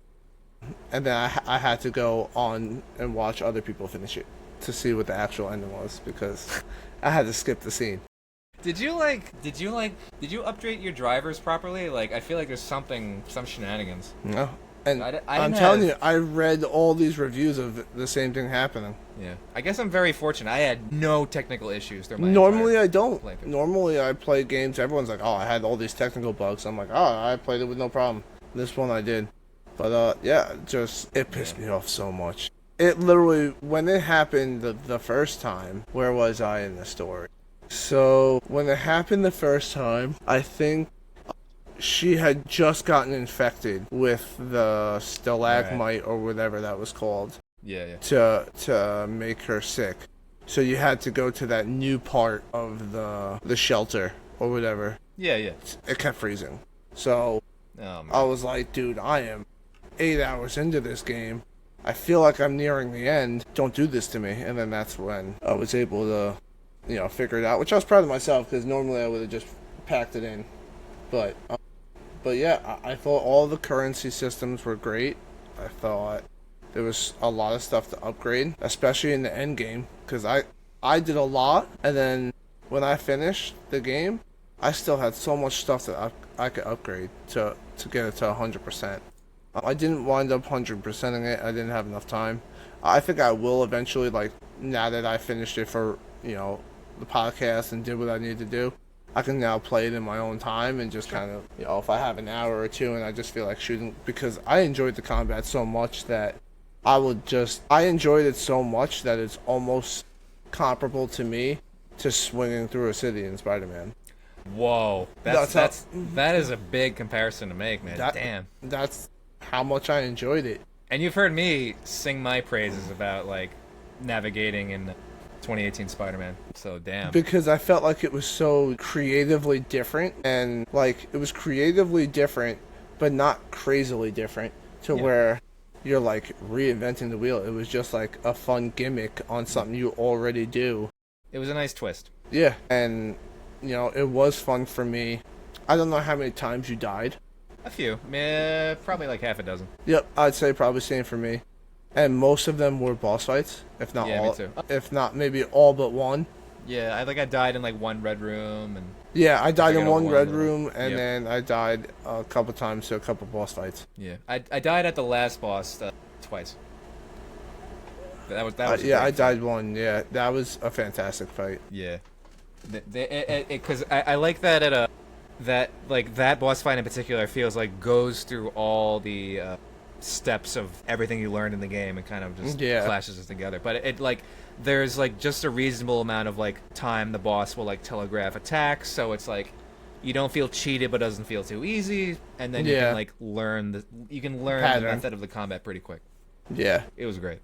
And then I had to go on and watch other people finish it to see what the actual ending was, because I had to skip the scene. Did you update your drivers properly? Like, I feel like there's some shenanigans. No. And I'm telling you, I read all these reviews of the same thing happening. Yeah. I guess I'm very fortunate. I had no technical issues. Normally I don't. Normally I play games, everyone's like, oh, I had all these technical bugs. I'm like, oh, I played it with no problem. This one I did. But, it pissed me off so much. It literally, when it happened the first time, where was I in the story? So, when it happened the first time, I think she had just gotten infected with the stalagmite or whatever that was called. Yeah. To make her sick. So you had to go to that new part of the shelter or whatever. Yeah. It kept freezing. So I was like, dude, I am 8 hours into this game. I feel like I'm nearing the end. Don't do this to me. And then that's when I was able to, figure it out, which I was proud of myself, because normally I would have just packed it in. But yeah, I thought all the currency systems were great. I thought there was a lot of stuff to upgrade, especially in the end game, because I did a lot, and then when I finished the game, I still had so much stuff that I could upgrade to get it to 100%. I didn't wind up 100%ing it. I didn't have enough time. I think I will eventually, like, now that I finished it for, the podcast and did what I needed to do. I can now play it in my own time and just kind of, if I have an hour or two and I just feel like shooting, because I enjoyed the combat so much that I enjoyed it so much that it's almost comparable to me to swinging through a city in Spider-Man. Whoa. That is a big comparison to make, man. Damn. That's how much I enjoyed it. And you've heard me sing my praises about, like, navigating in 2018 Spider-Man, so damn. Because I felt like it was so creatively different, and like it was creatively different, but not crazily different to where you're like reinventing the wheel. It was just like a fun gimmick on something you already do. It was a nice twist. Yeah, and it was fun for me. I don't know how many times you died. A few, probably like half a dozen. Yep, I'd say probably same for me. And most of them were boss fights, if not all. Me too. If not maybe all but one. Yeah, I died in like one red room and. Yeah, I died in one red room, and then I died a couple times to a couple boss fights. Yeah, I died at the last boss twice. That was I died one. Yeah, that was a fantastic fight. Yeah, because I like that at that boss fight in particular feels like goes through all the steps of everything you learned in the game and kind of just clashes it together. But there's like just a reasonable amount of like time the boss will like telegraph attacks, so it's like you don't feel cheated but doesn't feel too easy, and then you can like learn the method of the combat pretty quick. Yeah, it was great.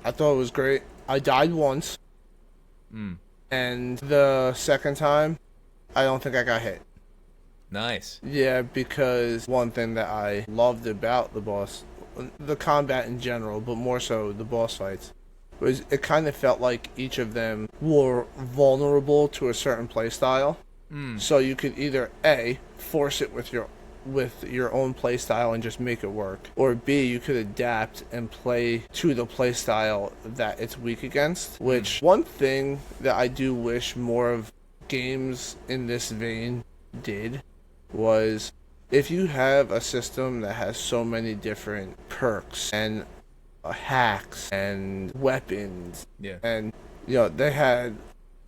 I thought it was great. I died once, and the second time I don't think I got hit. Nice. Yeah, because one thing that I loved about the combat in general, but more so the boss fights, was it kind of felt like each of them were vulnerable to a certain play style. So you could either A, force it with your own play style and just make it work, or B, you could adapt and play to the play style that it's weak against. Which one thing that I do wish more of games in this vein did was, if you have a system that has so many different perks and hacks and weapons, Yeah. and they had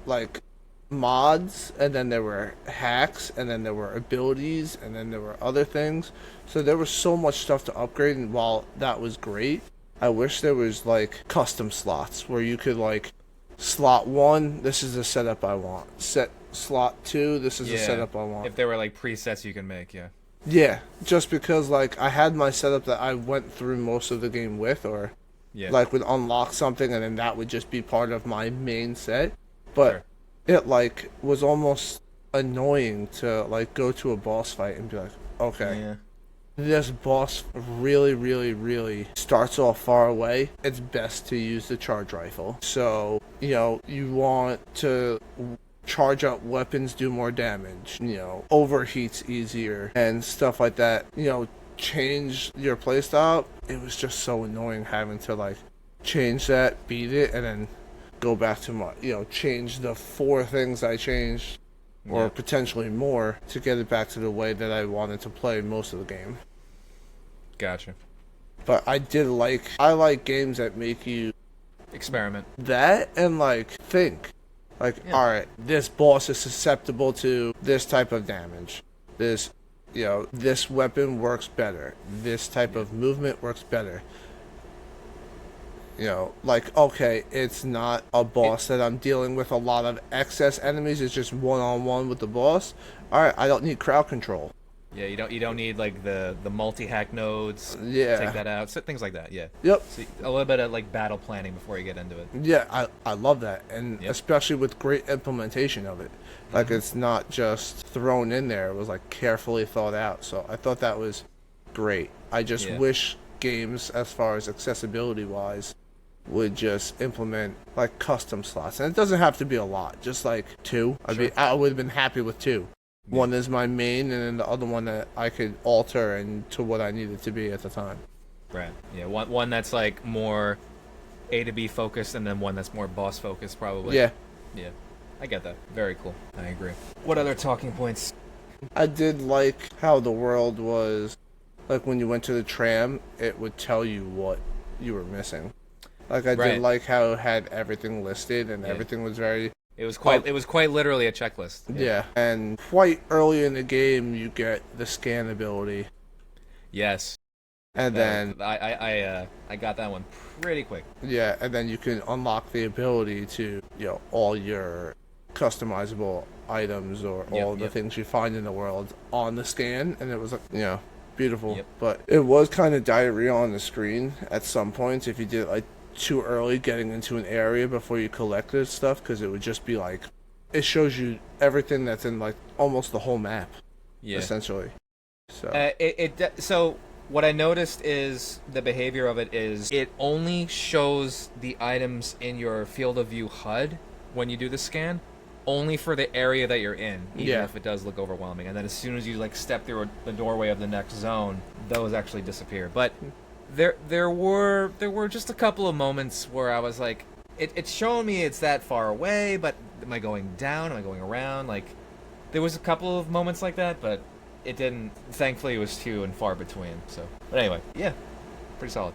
like mods, and then there were hacks, and then there were abilities, and then there were other things. So there was so much stuff to upgrade, and while that was great, I wish there was like custom slots where you could like, slot 1, this is the setup I want. Slot 2, this is the setup I want. If there were like presets you can make, yeah. Yeah, just because like I had my setup that I went through most of the game with, or like would unlock something and then that would just be part of my main set. But it like was almost annoying to like go to a boss fight and be like, okay, this boss really, really, really starts off far away. It's best to use the charge rifle. So, you want to charge up weapons, do more damage, overheats easier and stuff like that, change your playstyle. It was just so annoying having to like change that, beat it, and then go back to my, change the 4 things I changed, or potentially more, to get it back to the way that I wanted to play most of the game. Gotcha. But I like games that make you experiment. That and like think. Like, alright, this boss is susceptible to this type of damage. This weapon works better. This type of movement works better. Like, okay, it's not a boss that I'm dealing with a lot of excess enemies. It's just one-on-one with the boss. Alright, I don't need crowd control. Yeah, you don't need like the multi-hack nodes. Yeah. Take that out. So, things like that, yeah. Yep. So a little bit of like battle planning before you get into it. Yeah, I love that. And especially with great implementation of it. Like, it's not just thrown in there. It was like carefully thought out. So I thought that was great. I just wish games, as far as accessibility wise, would just implement like custom slots. And it doesn't have to be a lot, just like 2. I would have been happy with 2. One is my main, and then the other one that I could alter and to what I needed to be at the time. Right. Yeah. One that's like more A to B focused, and then one that's more boss focused, probably. Yeah. Yeah. I get that. Very cool. I agree. What other talking points? I did like how the world was, like when you went to the tram, it would tell you what you were missing. Like I did like how it had everything listed, and everything was very. It was quite literally a checklist. Yeah, and quite early in the game, you get the scan ability. Yes. And then I got that one pretty quick. Yeah, and then you can unlock the ability to all your customizable items or all the things you find in the world on the scan, and it was like beautiful. But it was kind of diarrhea on the screen at some points if you did it like too early getting into an area before you collected stuff, because it would just be like, it shows you everything that's in like almost the whole map, essentially. So so what I noticed is the behavior of it is it only shows the items in your field of view HUD when you do the scan, only for the area that you're in, even if it does look overwhelming. And then as soon as you like step through the doorway of the next zone, those actually disappear. But there were just a couple of moments where I was like, it's showing me it's that far away, but am I going down? Am I going around? Like, there was a couple of moments like that, but it didn't. Thankfully, it was few and far between. So, but anyway, pretty solid.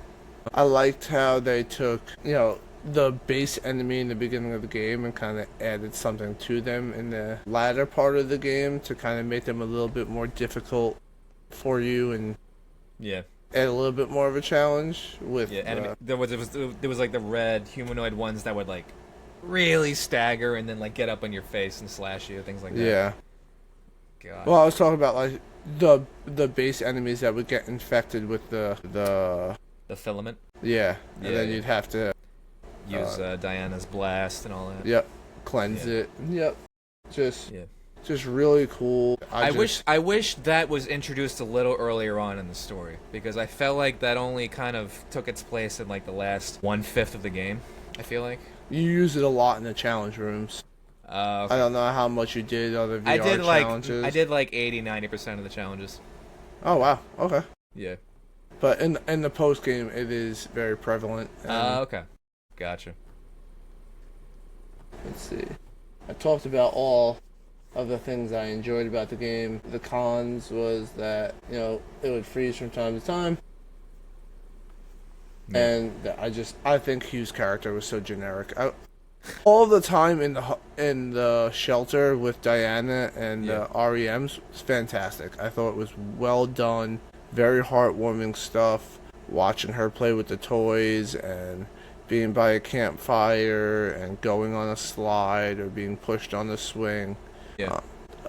I liked how they took the base enemy in the beginning of the game and kind of added something to them in the latter part of the game to kind of make them a little bit more difficult for you and add a little bit more of a challenge with enemy. There was like the red humanoid ones that would like really stagger and then like get up on your face and slash you, things like that. Yeah. God. Well, I was talking about like the base enemies that would get infected with the filament. Yeah, and then you'd have to use Diana's blast and all that. Yep, cleanse it. Yep, just really cool. I wish that was introduced a little earlier on in the story, because I felt like that only kind of took its place in like the last 1/5 of the game. I feel like you use it a lot in the challenge rooms. I don't know how much you did on the VR challenges. I did like 80-90% of the challenges. Oh wow, okay. Yeah. But in the post game, it is very prevalent. Okay. Gotcha. Let's see. I talked about all of the things I enjoyed about the game. The cons was that, it would freeze from time to time. Yeah. And I think Hugh's character was so generic. All the time in the shelter with Diana and REMs was fantastic. I thought it was well done, very heartwarming stuff. Watching her play with the toys and being by a campfire and going on a slide or being pushed on the swing. Yeah.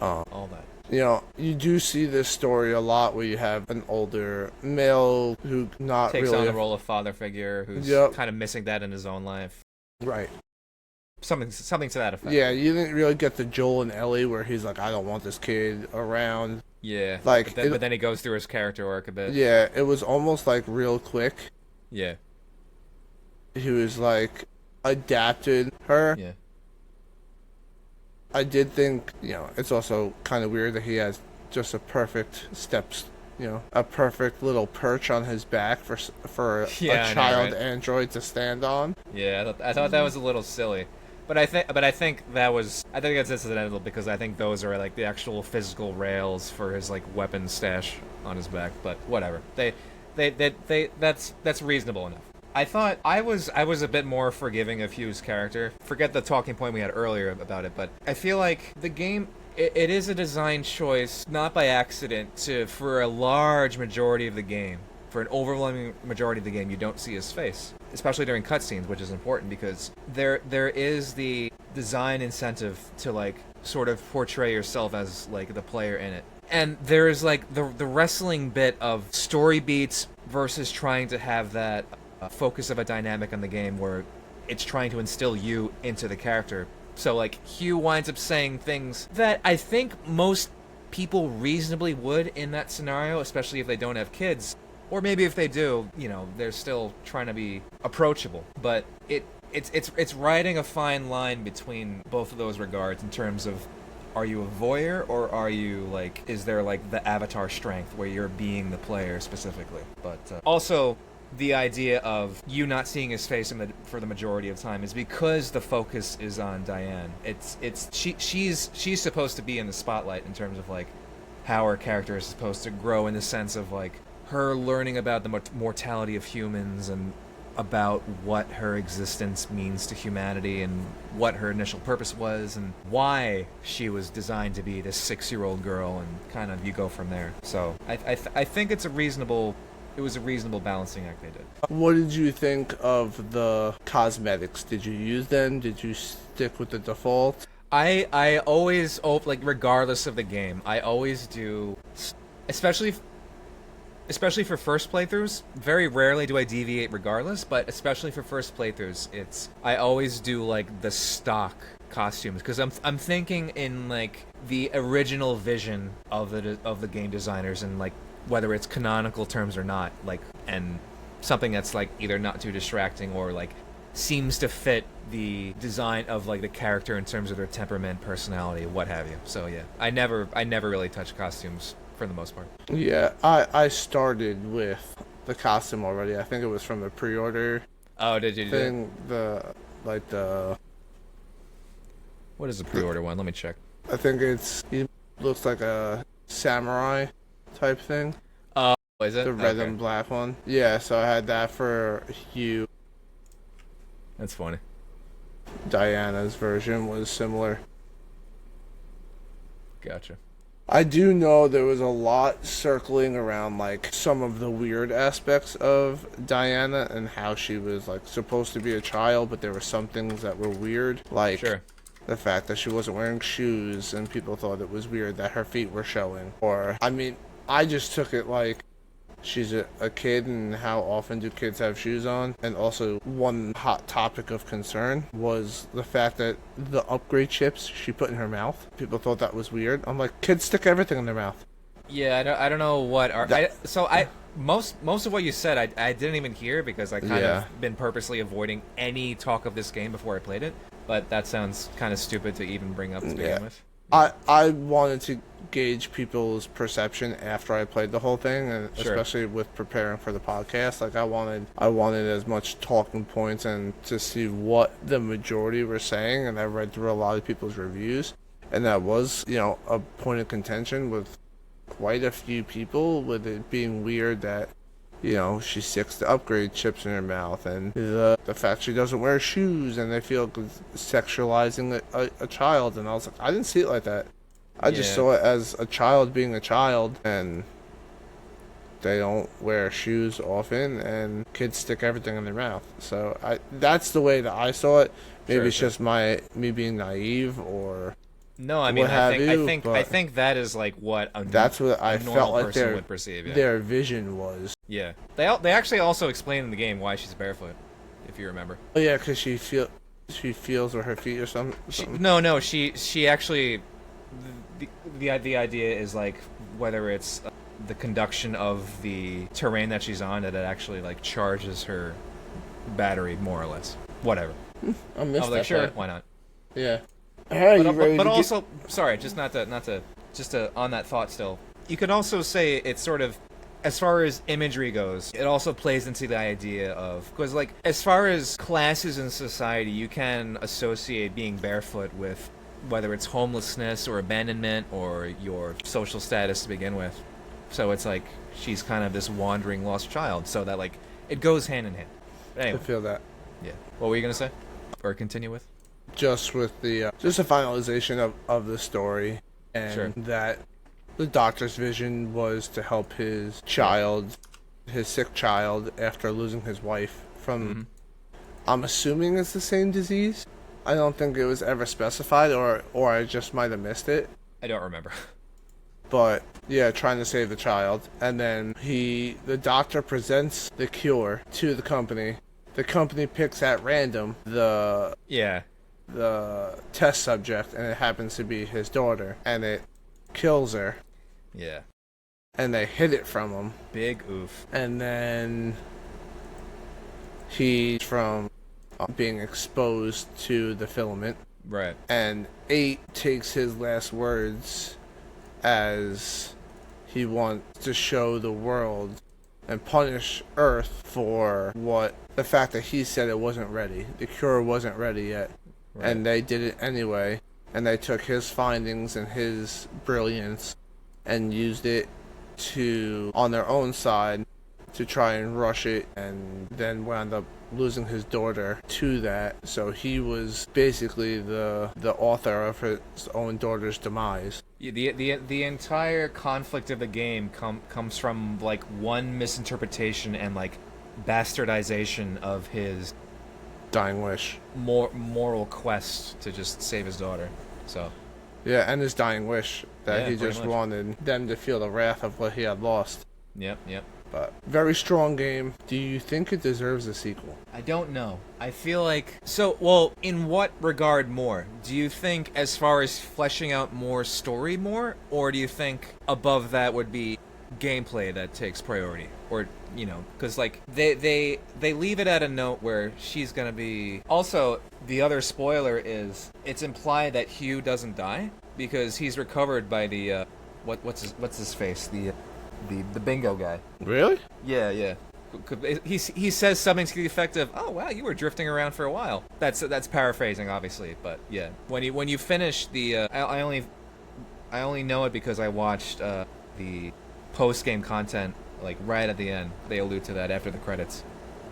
All that. You do see this story a lot where you have an older male who takes on the role of father figure, who's kind of missing that in his own life. Right. Something to that effect. Yeah, you didn't really get the Joel and Ellie where he's like, I don't want this kid around. Yeah. Like, but then he goes through his character arc a bit. Yeah, it was almost like real quick. Yeah. He was like adapted her. Yeah. I did think, it's also kind of weird that he has just a perfect a perfect little perch on his back for a child android to stand on. Yeah, I thought that was a little silly. But I think that's incidental because I think those are like the actual physical rails for his like weapon stash on his back. But whatever, that's reasonable enough. I thought I was a bit more forgiving of Hugh's character. Forget the talking point we had earlier about it, but I feel like the game it is a design choice, not by accident, for a large majority of the game. For an overwhelming majority of the game, you don't see his face, especially during cutscenes, which is important because there is the design incentive to like sort of portray yourself as like the player in it. And there is like the wrestling bit of story beats versus trying to have that focus of a dynamic on the game where it's trying to instill you into the character. So like Hugh winds up saying things that I think most people reasonably would in that scenario, especially if they don't have kids. Or maybe if they do, they're still trying to be approachable. But it's riding a fine line between both of those regards in terms of, are you a voyeur or are you like, is there like the avatar strength where you're being the player specifically? But also the idea of you not seeing his face for the majority of time is because the focus is on Diane. She's supposed to be in the spotlight in terms of like how her character is supposed to grow in the sense of like her learning about the mortality of humans and about what her existence means to humanity and what her initial purpose was and why she was designed to be this 6-year-old girl, and kind of you go from there. So I think it was a reasonable balancing act they did. What did you think of the cosmetics? Did you use them? Did you stick with the default? I always, like regardless of the game, I always do, especially for first playthroughs. Very rarely do I deviate regardless, but especially for first playthroughs, I always do like the stock costumes because I'm thinking in like the original vision of the game designers and like whether it's canonical terms or not, like, and something that's like either not too distracting or like seems to fit the design of like the character in terms of their temperament, personality, what have you. So yeah, I never really touch costumes for the most part. Yeah, I started with the costume already. I think it was from the pre-order. Oh, did you thing? What is the pre-order one? Let me check. I think he looks like a samurai type thing. Oh, is it? The red and black one. Yeah, so I had that for Hugh. That's funny. Diana's version was similar. Gotcha. I do know there was a lot circling around like some of the weird aspects of Diana and how she was like supposed to be a child, but there were some things that were weird, like the fact that she wasn't wearing shoes and people thought it was weird that her feet were showing. Or, I mean, I just took it like she's a kid, and how often do kids have shoes on? And also, one hot topic of concern was the fact that the upgrade chips she put in her mouth. People thought that was weird. I'm like, kids stick everything in their mouth. Yeah, I don't know what are. Most of what you said, I didn't even hear because I kind of been purposely avoiding any talk of this game before I played it. but that sounds kind of stupid to even bring up to begin with. I wanted to gauge people's perception after I played the whole thing, and Sure. especially with preparing for the podcast. Like, I wanted as much talking points and to see what the majority were saying, and I read through a lot of people's reviews, and that was, a point of contention with quite a few people, with it being weird that she sticks the upgrade chips in her mouth, and the fact she doesn't wear shoes, and they feel sexualizing a child. And I was like, I didn't see it like that. I just Yeah. saw it as a child being a child, and they don't wear shoes often, and kids stick everything in their mouth. So that's the way that I saw it. Maybe it's Sure. just me being naive, or No, I mean, what have you, I but think that is like what that's what I a normal felt like person would perceive. Yeah. their vision was. Yeah. They actually also explain in the game why she's barefoot, if you remember. Oh yeah, because she feels with her feet or something. No, she actually the idea is like whether it's the conduction of the terrain that she's on that it actually like charges her battery more or less. Whatever. I I missed was that like, sure, part. why not? Yeah. Alright, you ready But to also, sorry, just to on that thought still. You could also say it's sort of, as far as imagery goes, it also plays into the idea of, because like as far as classes in society, you can associate being barefoot with whether it's homelessness or abandonment or your social status to begin with. So it's like she's kind of this wandering lost child. So that like it goes hand in hand. But I anyway, feel that. yeah. What were you gonna say, or continue with? Just with the just a finalization of the story, and Sure. that the doctor's vision was to help his child, his sick child, after losing his wife from, I'm assuming it's the same disease. I don't think it was ever specified, or I just might have missed it. I don't remember. But yeah, trying to save the child, and then the doctor presents the cure to the company. The company picks at random Yeah. the test subject, and it happens to be his daughter, and it kills her, Yeah. and they hid it from him, Big oof. and then he's from being exposed to the filament, Right. and 8 takes his last words as he wants to show the world and punish Earth for the fact that he said it wasn't ready. The cure wasn't ready yet. Right. And they did it anyway. And they took his findings and his brilliance and used it on their own side, to try and rush it, and then wound up losing his daughter to that. So he was basically the author of his own daughter's demise. Yeah, the entire conflict of the game comes from like one misinterpretation and like bastardization of his Dying wish. moral quest to just save his daughter. So Yeah, and his dying wish that Yeah, he pretty just much. wanted them to feel the wrath of what he had lost. yep. But very strong game. Do you think it deserves a sequel? I don't know. I feel like well, in what regard more? Do you think as far as fleshing out more story more, or do you think above that would be gameplay that takes priority? Or because like they leave it at a note where she's gonna be. Also, the other spoiler is it's implied that Hugh doesn't die because he's recovered by the what's his face, the bingo guy. Really? Yeah. He says something to the effect of, "Oh wow, you were drifting around for a while." That's paraphrasing, obviously, but yeah. When you finish the, I only know it because I watched the post game content like right at the end. They allude to that after the credits.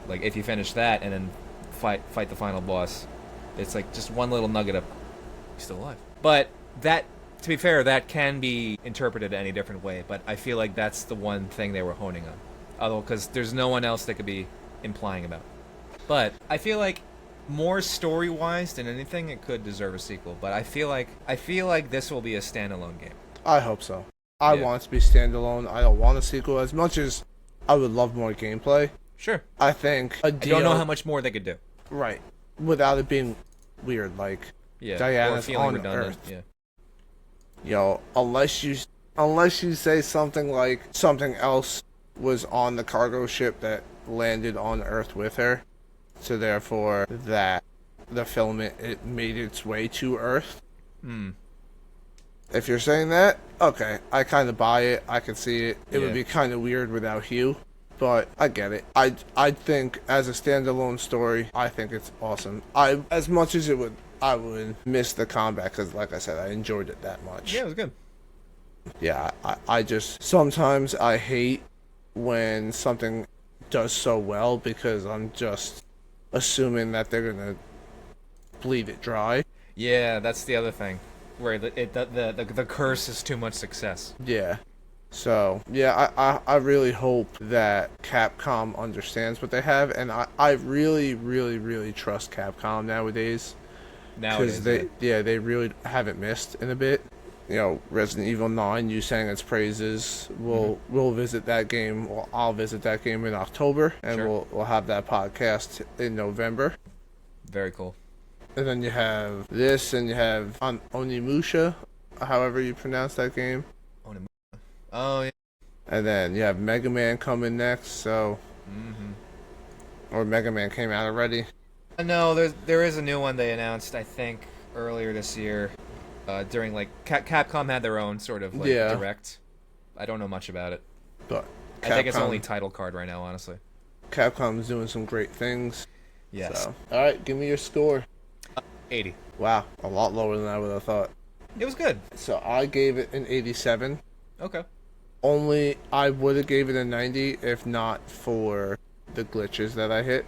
Like if you finish that and then fight the final boss, it's like just one little nugget of he's still alive. But that, to be fair, that can be interpreted any different way. But I feel like that's the one thing they were honing on. Although, because there's no one else they could be implying about. But I feel like more story-wise than anything, it could deserve a sequel. But I feel like this will be a standalone game. I hope so. I Yeah. want it to be standalone. I don't want a sequel. As much as I would love more gameplay, Sure. I think a I don't know how much more they could do. right, without it being weird, like Yeah. Diana's or feeling on redundant. Earth. Yeah. unless you say something like something else was on the cargo ship that landed on Earth with her, so therefore that the filament, it made its way to Earth. Hmm. If you're saying that, okay, I kind of buy it. I can see it. It would Yeah. be kind of weird without Hugh, but I get it. I think as a standalone story, I think it's awesome. I as much as I would miss the combat because, like I said, I enjoyed it that much. Yeah, it was good. Yeah, I just sometimes I hate when something does so well because I'm just assuming that they're gonna bleed it dry. Yeah, that's the other thing, where the curse is too much success. Yeah. So, yeah, I really hope that Capcom understands what they have, and I really, really, really trust Capcom nowadays. Because they really haven't missed in a bit. You know, Resident Evil 9, you sang its praises. We'll visit that game. Well, I'll visit that game in October, and Sure. we'll have that podcast in November. Very cool. And then you have this, and you have Onimusha, however you pronounce that game. Oh yeah. And then you have Mega Man coming next, so... Or Mega Man came out already. No, there is a new one they announced, I think, earlier this year. During like Capcom had their own sort of like direct. I don't know much about it. But I think it's only title card right now, honestly. Capcom's doing some great things. Yes. So. All right, give me your score. 80. Wow, a lot lower than I would have thought. It was good. So I gave it an 87. Okay. Only I would have gave it a 90 if not for the glitches that I hit.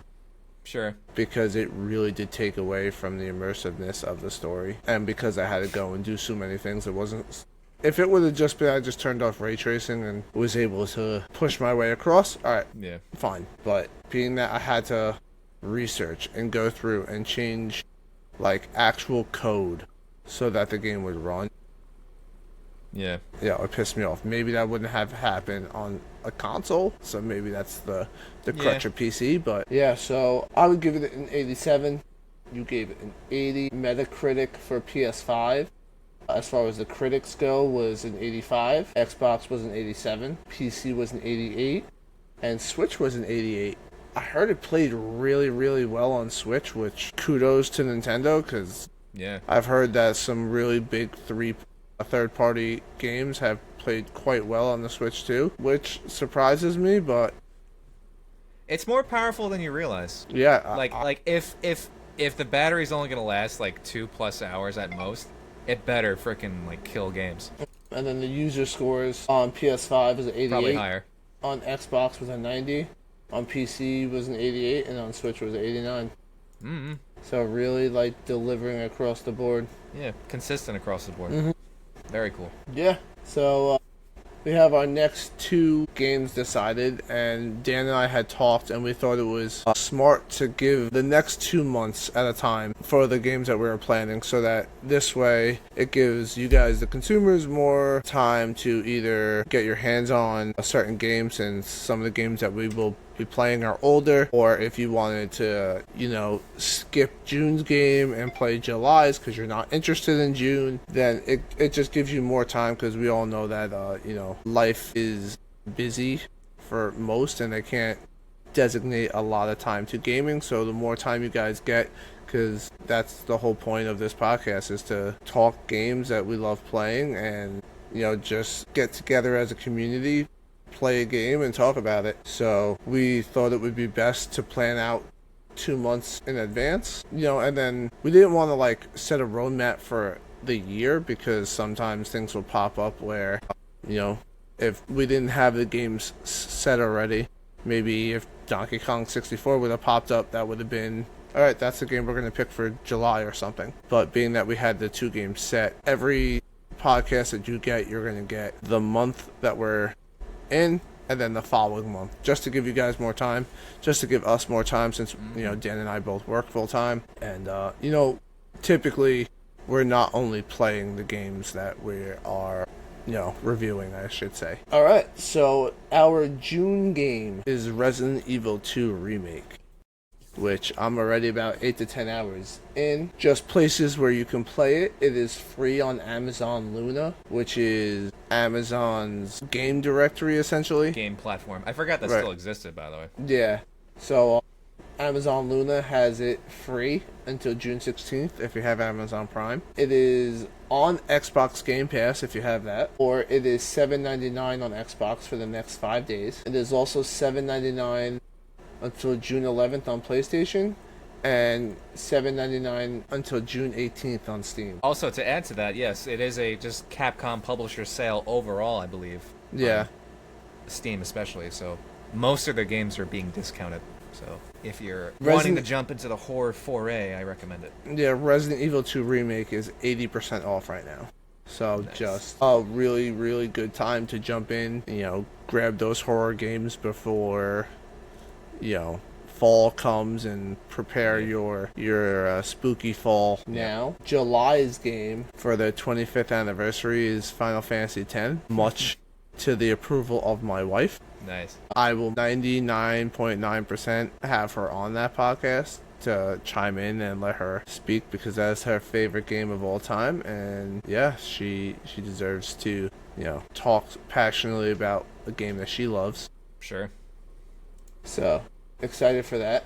Sure. Because it really did take away from the immersiveness of the story. And because I had to go and do so many things, it wasn't... If it would have just been I just turned off ray tracing and was able to push my way across, alright, Yeah. fine. But being that I had to research and go through and change, like, actual code so that the game would run, Yeah. yeah, it pissed me off. Maybe that wouldn't have happened on a console, so maybe that's the crutch of PC, but yeah, so I would give it an 87. You gave it an 80. Metacritic for PS5, as far as the critics go, was an 85. Xbox was an 87. PC was an 88. And Switch was an 88. I heard it played really, really well on Switch, which kudos to Nintendo, because Yeah. I've heard that some really big third-party games have played quite well on the Switch too, which surprises me, but It's more powerful than you realize. yeah, Like if the battery's only gonna last like 2+ hours at most, it better frickin' like kill games. and then the user scores on PS5 was an 88, Probably higher. on Xbox was a 90, on PC was an 88, and on Switch was an 89. Mm-hmm. So really, like, delivering across the board. Yeah, consistent across the board. Mm-hmm. Very cool. Yeah, so we have our next two games decided, and Dan and I had talked, and we thought it was smart to give the next 2 months at a time for the games that we were planning, so that this way it gives you guys, the consumers, more time to either get your hands on a certain game, since some of the games that we will be playing are older, or if you wanted to, skip June's game and play July's because you're not interested in June, then it just gives you more time, because we all know that, life is busy for most and they can't designate a lot of time to gaming. So the more time you guys get, because that's the whole point of this podcast, is to talk games that we love playing and, just get together as a community, play a game and talk about it. So we thought it would be best to plan out 2 months in advance, and then we didn't want to set a roadmap for the year, because sometimes things will pop up where, if we didn't have the games set already, maybe if Donkey Kong 64 would have popped up, that would have been, alright, that's the game we're going to pick for July or something. But being that we had the 2 games set, every podcast that you get, you're going to get the month that we're in, and then the following month, just to give you guys more time, just to give us more time, since Dan and I both work full time, and typically we're not only playing the games that we are reviewing, I should say. Alright, so our June game is Resident Evil 2 Remake, which I'm already about 8 to 10 hours in. Just places where you can play it. It is free on Amazon Luna, which is Amazon's game directory, essentially. Game platform. I forgot that still existed, by the way. Yeah. So Amazon Luna has it free until June 16th if you have Amazon Prime. It is on Xbox Game Pass if you have that, or it is $7.99 on Xbox for the next 5 days. It is also $7.99 until June 11th on PlayStation, and $7.99 until June 18th on Steam. Also, to add to that, yes, it is a just Capcom publisher sale overall, I believe. Yeah. Steam especially, so most of their games are being discounted. So if you're wanting to jump into the horror foray, I recommend it. Yeah, Resident Evil 2 Remake is 80% off right now. So nice. Just a really, really good time to jump in, grab those horror games before, fall comes, and prepare your spooky fall. Now, July's game for the 25th anniversary is Final Fantasy X, much to the approval of my wife. Nice. I will 99.9% have her on that podcast to chime in and let her speak, because that's her favorite game of all time, and yeah, she deserves to talk passionately about a game that she loves. Sure. So excited for that.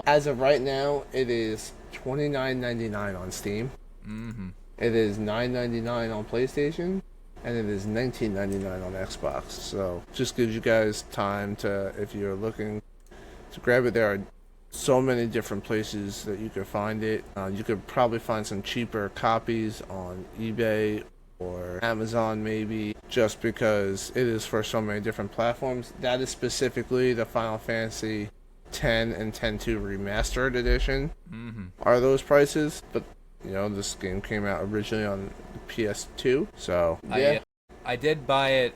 As of right now, it is $29.99 on Steam. It is $9.99 on PlayStation, and it is $19.99 on Xbox. So just gives you guys time to, if you're looking to grab it. There are so many different places that you could find it. You could probably find some cheaper copies on eBay or Amazon maybe, just because it is for so many different platforms. That is specifically the Final Fantasy X and X-2 Remastered Edition are those prices. But this game came out originally on PS2, so yeah. I did buy it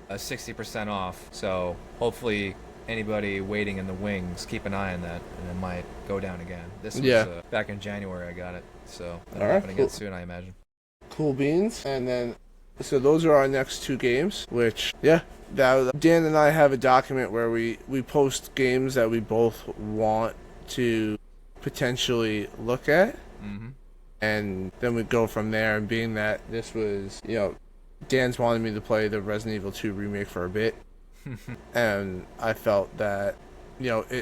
60% off, so hopefully anybody waiting in the wings, keep an eye on that, and it might go down again. This was back in January I got it, so that'll happen again soon, I imagine. Cool beans. And then, so those are our next two games, which, Dan and I have a document where we post games that we both want to potentially look at. And then we go from there, and being that this was, Dan's wanted me to play the Resident Evil 2 remake for a bit. And I felt that,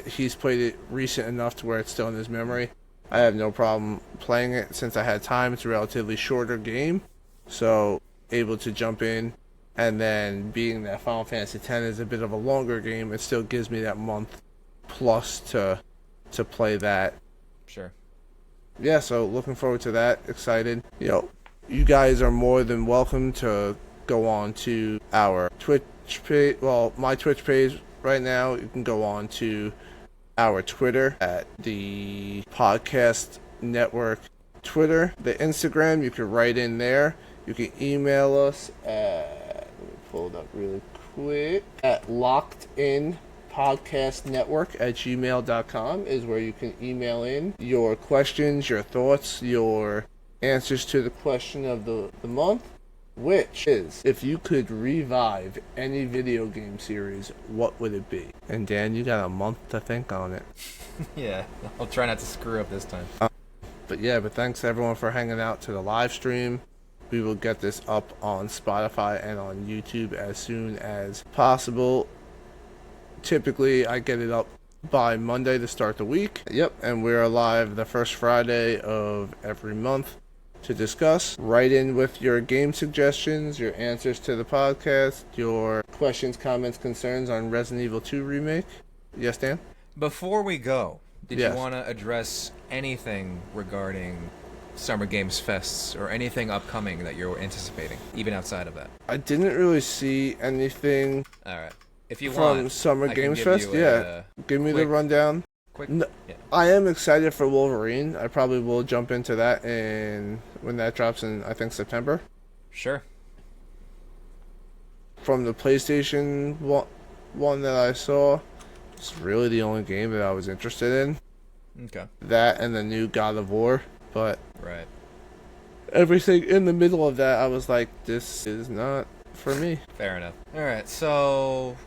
he's played it recent enough to where it's still in his memory. I have no problem playing it since I had time. It's a relatively shorter game, so able to jump in. And then being that Final Fantasy X is a bit of a longer game, it still gives me that month plus to play that. Sure. Yeah, so looking forward to that. Excited. You guys are more than welcome to go on to our Twitch page. Well, my Twitch page right now. You can go on to our Twitter at the Podcast Network Twitter. The Instagram, you can write in there. You can email us at, let me pull it up really quick, at lockedinpodcastnetwork@gmail.com is where you can email in your questions, your thoughts, your answers to the question of the month, which is, if you could revive any video game series, what would it be? And Dan, you got a month to think on it. Yeah, I'll try not to screw up this time. But thanks everyone for hanging out to the live stream. We will get this up on Spotify and on YouTube as soon as possible. Typically, I get it up by Monday to start the week. Yep, and we're live the first Friday of every month to discuss. Write in with your game suggestions, your answers to the podcast, your questions, comments, concerns on Resident Evil 2 Remake. Yes, Dan? Before we go, did you want to address anything regarding Summer Games Fests or anything upcoming that you're anticipating, even outside of that? I didn't really see anything. All right. If you from want, Summer Games Fest, give me the rundown. No, I am excited for Wolverine. I probably will jump into that when that drops in, I think, September. Sure. From the PlayStation one that I saw, it's really the only game that I was interested in. Okay. That and the new God of War, but right. Everything in the middle of that, I was like, this is not for me. Fair enough. All right, so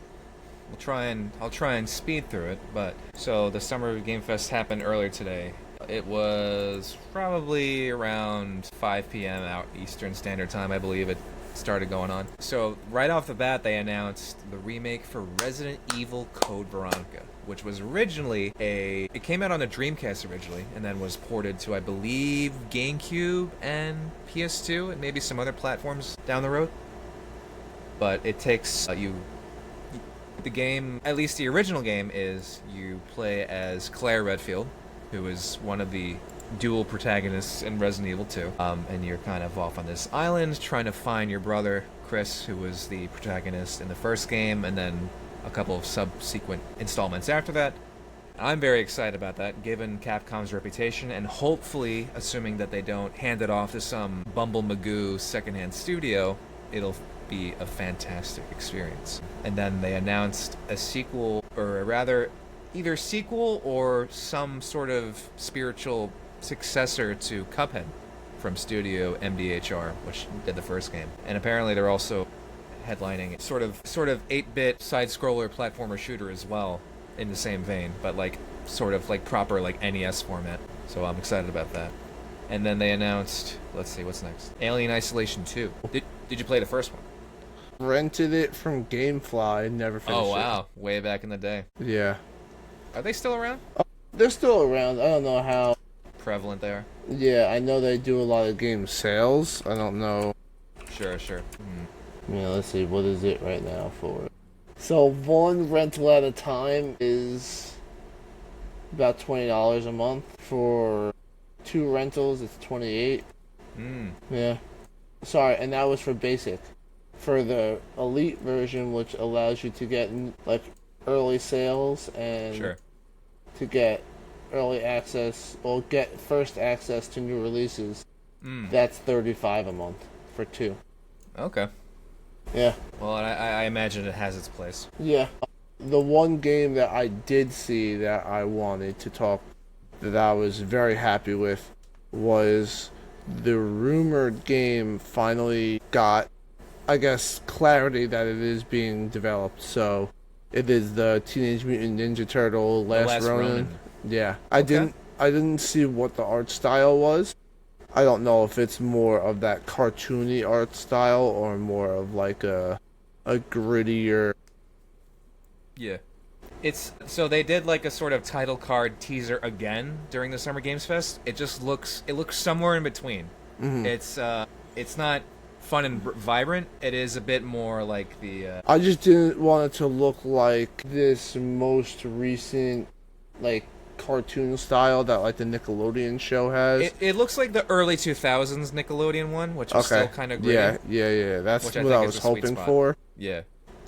I'll try and speed through it. But so the Summer Game Fest happened earlier today. It was probably around 5 p.m. out Eastern Standard Time, I believe. It started going on. So right off the bat, they announced the remake for Resident Evil Code Veronica, which was originally it came out on the Dreamcast originally, and then was ported to, I believe, GameCube and PS2, and maybe some other platforms down the road. But it takes the game, at least the original game, is you play as Claire Redfield, who is one of the dual protagonists in Resident Evil 2, and you're kind of off on this island trying to find your brother Chris, who was the protagonist in the first game, and then a couple of subsequent installments after that. I'm very excited about that, given Capcom's reputation, and hopefully, assuming that they don't hand it off to some Bumble Magoo secondhand studio, it'll be a fantastic experience. And then they announced a sequel, or rather, either sequel or some sort of spiritual successor to Cuphead from Studio MDHR, which did the first game. And apparently they're also headlining sort of 8-bit side-scroller platformer shooter as well, in the same vein, but like sort of like proper like NES format. So I'm excited about that. And then they announced, let's see, what's next? Alien Isolation 2. Did you play the first one? Rented it from GameFly, never finished it. Oh wow, way back in the day. Yeah. Are they still around? They're still around. I don't know how prevalent they are. Yeah, I know they do a lot of game sales. I don't know. Sure. Yeah, let's see, what is it right now for? So one rental at a time is about $20 a month. For 2 rentals, it's $28. Yeah. Sorry, and that was for basic. For the elite version, which allows you to get like early sales and to get early access, or get first access to new releases, that's $35 a month for 2. Okay. Yeah. Well, I imagine it has its place. Yeah. The one game that I did see that I wanted to talk, that I was very happy with, was the rumored game finally got, I guess, clarity that it is being developed. So it is the Teenage Mutant Ninja Turtle Last Ronin. Yeah. I didn't see what the art style was. I don't know if it's more of that cartoony art style or more of like a grittier. Yeah. So they did like a sort of title card teaser again during the Summer Games Fest. It looks somewhere in between. Mm-hmm. It's not fun and vibrant. It is a bit more like the I just didn't want it to look like this most recent like cartoon style that like the Nickelodeon show has. It looks like the early 2000s Nickelodeon one, which was still kind of gritty. Yeah. That's what I was hoping for. Yeah.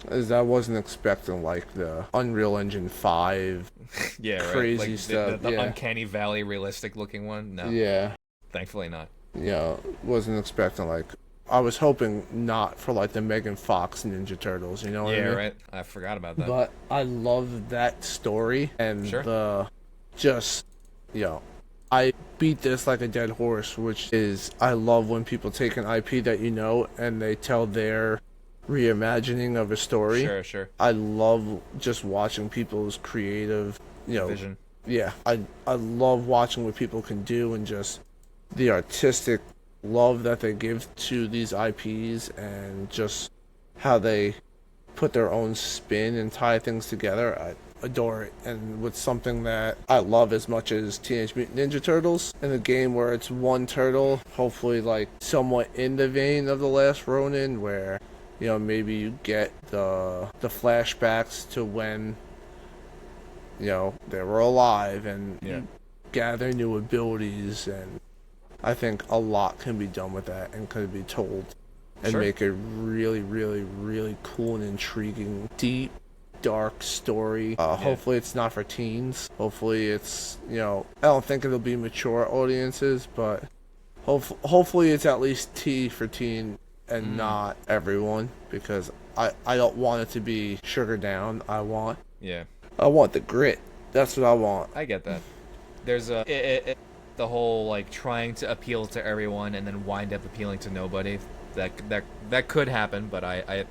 As I wasn't expecting like the Unreal Engine 5 crazy like stuff. The Uncanny Valley realistic looking one. No. Yeah. Thankfully not. Yeah, wasn't expecting like, I was hoping not for like the Megan Fox Ninja Turtles, you know what I mean? Yeah, right. I forgot about that. But I love that story and I beat this like a dead horse, which is, I love when people take an IP that you know and they tell their reimagining of a story. Sure. I love just watching people's creative, vision. Yeah, I love watching what people can do and just the artistic love that they give to these IPs and just how they put their own spin and tie things together. I adore it. And with something that I love as much as Teenage Mutant Ninja Turtles, in a game where it's one turtle, hopefully like somewhat in the vein of The Last Ronin, where maybe you get the flashbacks to when they were alive and you gather new abilities, and I think a lot can be done with that and could be told and make a really, really, really cool and intriguing, deep, dark story. Hopefully it's not for teens. Hopefully it's, I don't think it'll be mature audiences, but hopefully it's at least T for teen and not everyone, because I don't want it to be sugar down. I want the grit. That's what I want. I get that. There's the whole like trying to appeal to everyone and then wind up appealing to nobody. That could happen, but I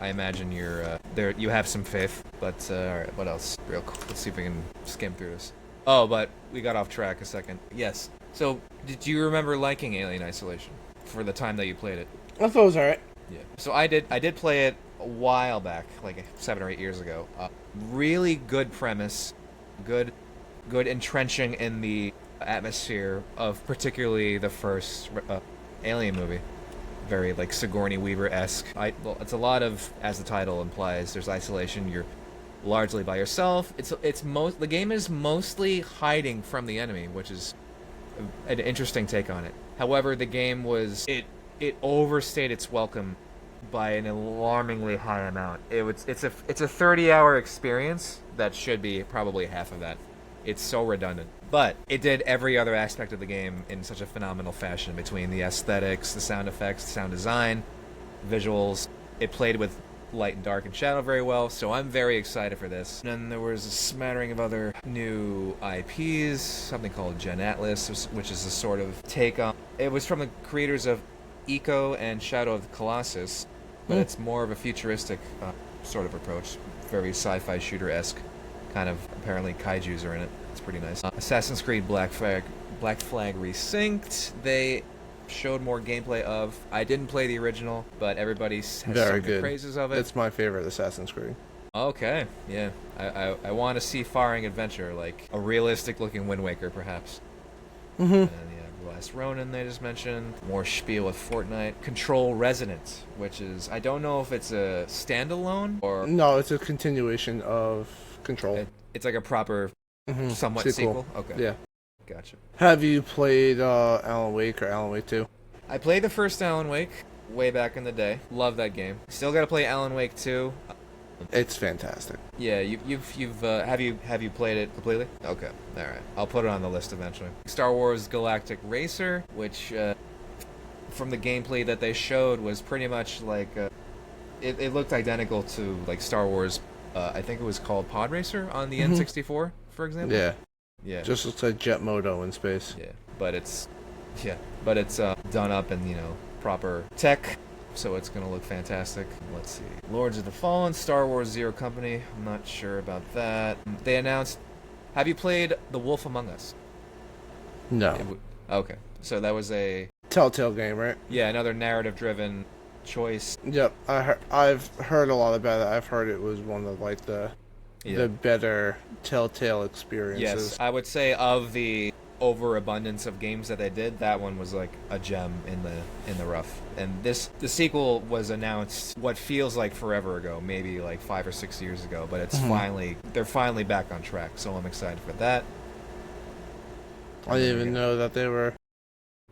imagine you're there. You have some faith. But all right, what else? Real quick, let's see if we can skim through this. Oh, but we got off track a second. Yes. So, did you remember liking Alien Isolation for the time that you played it? I thought it was alright. Yeah. So I did play it a while back, like 7 or 8 years ago. Really good premise, good good entrenching in the atmosphere of particularly the first Alien movie. Very like Sigourney Weaver esque. Well, it's a lot of, as the title implies, there's isolation. You're largely by yourself. The game is mostly hiding from the enemy, which is an interesting take on it. However, the game it overstayed its welcome by an alarmingly high amount. It's a 30-hour experience that should be probably half of that. It's so redundant. But it did every other aspect of the game in such a phenomenal fashion, between the aesthetics, the sound effects, the sound design, visuals. It played with light and dark and shadow very well, so I'm very excited for this. And then there was a smattering of other new IPs, something called Gen Atlas, which is a sort of take on... It was from the creators of Eco and Shadow of the Colossus, but it's more of a futuristic sort of approach. Very sci-fi shooter-esque. Kind of, apparently kaijus are in it. It's pretty nice. Assassin's Creed Black Flag Resynced. They showed more gameplay of. I didn't play the original, but everybody has Very some good praises of it. It's my favorite Assassin's Creed. Okay, yeah. I want to see faring adventure, like a realistic looking Wind Waker, perhaps. Mm-hmm. And yeah, Last Ronin they just mentioned. More spiel with Fortnite. Control Resonant, which is, I don't know if it's a standalone or... No, it's a continuation of Control. It's like a proper, somewhat sequel. Okay. Yeah. Gotcha. Have you played Alan Wake or Alan Wake 2? I played the first Alan Wake way back in the day. Love that game. Still got to play Alan Wake 2. It's fantastic. Yeah, have you played it completely? Okay, all right. I'll put it on the list eventually. Star Wars Galactic Racer, which from the gameplay that they showed was pretty much like it looked identical to like Star Wars. I think it was called Pod Racer on the N64, for example. Yeah. Yeah. Just looks like Jet Moto in space. Yeah, but it's done up in proper tech. So it's gonna look fantastic. Let's see. Lords of the Fallen, Star Wars Zero Company. I'm not sure about that. They announced... Have you played The Wolf Among Us? No. Okay. So that was a... Telltale game, right? Yeah, another narrative-driven choice. Yep. I've heard a lot about it. I've heard it was one of like the better Telltale experiences. Yes, I would say of the overabundance of games that they did, that one was like a gem in the rough. And the sequel was announced what feels like forever ago, maybe like 5 or 6 years ago, but it's they're finally back on track, so I'm excited for that. I didn't even know that they were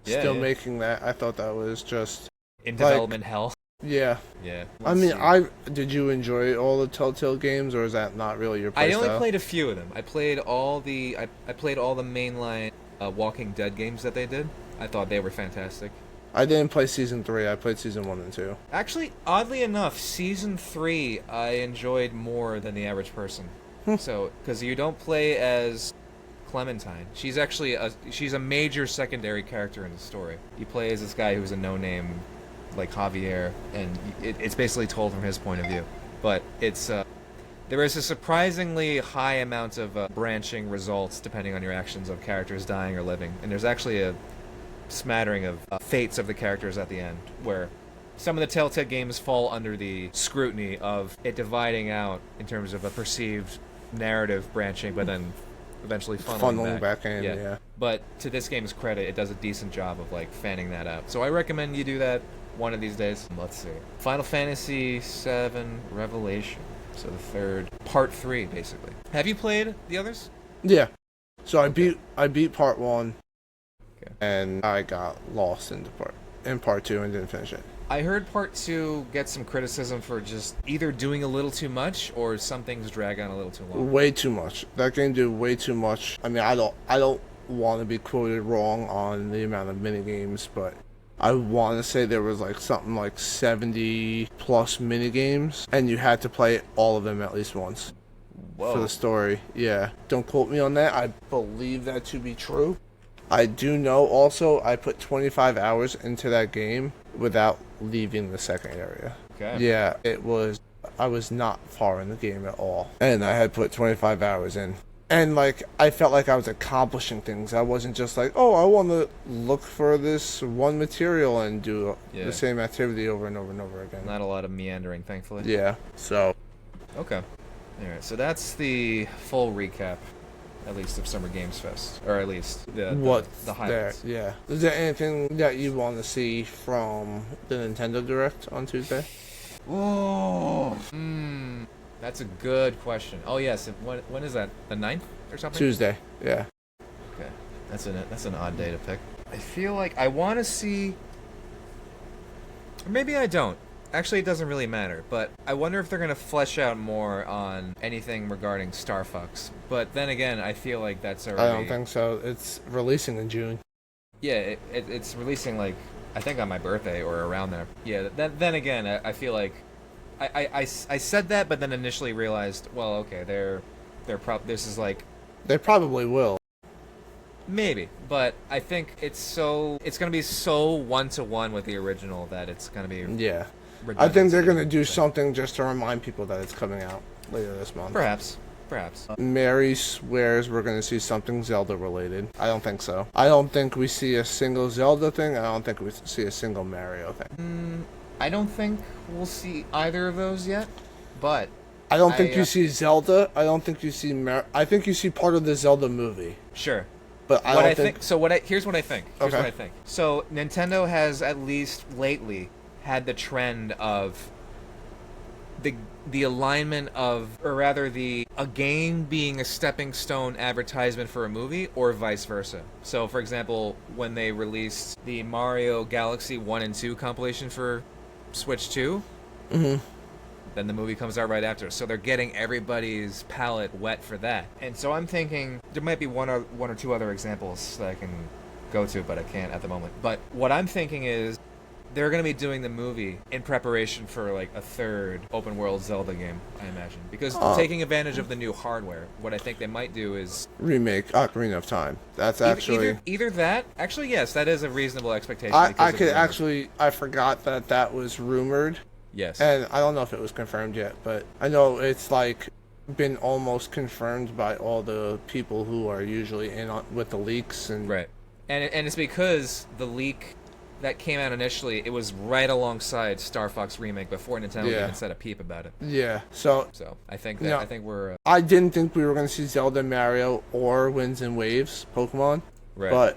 still making that. I thought that was just in development hell. Yeah. Yeah. I mean, did you enjoy all the Telltale games, or is that not really your playstyle? I only played a few of them. I played all the mainline Walking Dead games that they did. I thought they were fantastic. I didn't play Season 3. I played Season 1 and 2. Actually, oddly enough, Season 3 I enjoyed more than the average person. So, because you don't play as Clementine. She's actually she's a major secondary character in the story. You play as this guy who's a no-name, like Javier, and it's basically told from his point of view. But it's there is a surprisingly high amount of branching results depending on your actions of characters dying or living, and there's actually a smattering of fates of the characters at the end, where some of the Telltale games fall under the scrutiny of it dividing out in terms of a perceived narrative branching, but then eventually funneling back in. Yeah. But to this game's credit, it does a decent job of like fanning that out. So I recommend you do that one of these days. Let's see. Final Fantasy VII Revelation. So the third, part 3, basically. Have you played the others? Yeah. So I beat part 1, and I got lost in part 2 and didn't finish it. I heard part 2 get some criticism for just either doing a little too much or some things drag on a little too long. Way too much. That game did way too much. I mean, I don't want to be quoted wrong on the amount of minigames, but I want to say there was like something like 70 plus minigames, and you had to play all of them at least once. Whoa. For the story. Yeah. Don't quote me on that. I believe that to be true. I do know also I put 25 hours into that game without leaving the second area. Okay. Yeah, I was not far in the game at all. And I had put 25 hours in. And like I felt like I was accomplishing things. I wasn't just like, oh, I want to look for this one material and do the Yeah. same activity over and over and over again. Not a lot of meandering, thankfully. Yeah. So Okay. Alright, so that's the full recap, at least of Summer Games Fest. Or at least what's the there? highlights. Yeah. Is there anything that you want to see from the Nintendo Direct on Tuesday? Oh, that's a good question. Oh yes, when is that? The 9th or something? Tuesday. Yeah. Okay, that's an odd day to pick. I feel like I want to see, or maybe I don't. Actually, it doesn't really matter. But I wonder if they're gonna flesh out more on anything regarding Star Fox. But then again, I feel like that's already. I don't think so. It's releasing in June. Yeah, it's releasing like I think on my birthday or around there. Yeah. Then again, I feel like I said that, but then initially realized, well, okay, this is like They probably will. maybe, but I think it's gonna be so one-to-one with the original that it's gonna be Yeah. I think redundancy. they're going to do something just to remind people that it's coming out later this month. Perhaps. Mary swears we're going to see something Zelda related. I don't think so. I don't think we see a single Zelda thing. I don't think we see a single Mario thing. I don't think we'll see either of those yet, but I don't think you see Zelda. I don't think you see I think you see part of the Zelda movie. sure. But I What don't I think. So here's what I think. Here's Okay. what I think. So Nintendo has at least lately had the trend of the alignment of, or rather a game being a stepping stone advertisement for a movie, or vice versa. So for example, when they released the Mario Galaxy 1 and 2 compilation for Switch 2, then the movie comes out right after. So they're getting everybody's palate wet for that. And so I'm thinking there might be one or two other examples that I can go to, but I can't at the moment. But what I'm thinking is they're going to be doing the movie in preparation for like a third open world Zelda game, I imagine. Because taking advantage of the new hardware, what I think they might do is remake Ocarina of Time. That's actually either that. Actually, yes, that is a reasonable expectation. I could actually I forgot that was rumored. Yes. And I don't know if it was confirmed yet, but I know it's like been almost confirmed by all the people who are usually in on, with the leaks and right. And it's because the leak that came out initially, it was right alongside Star Fox Remake before Nintendo even said a peep about it. Yeah. So I think we're I didn't think we were going to see Zelda, Mario, or Winds and Waves Pokemon. right. But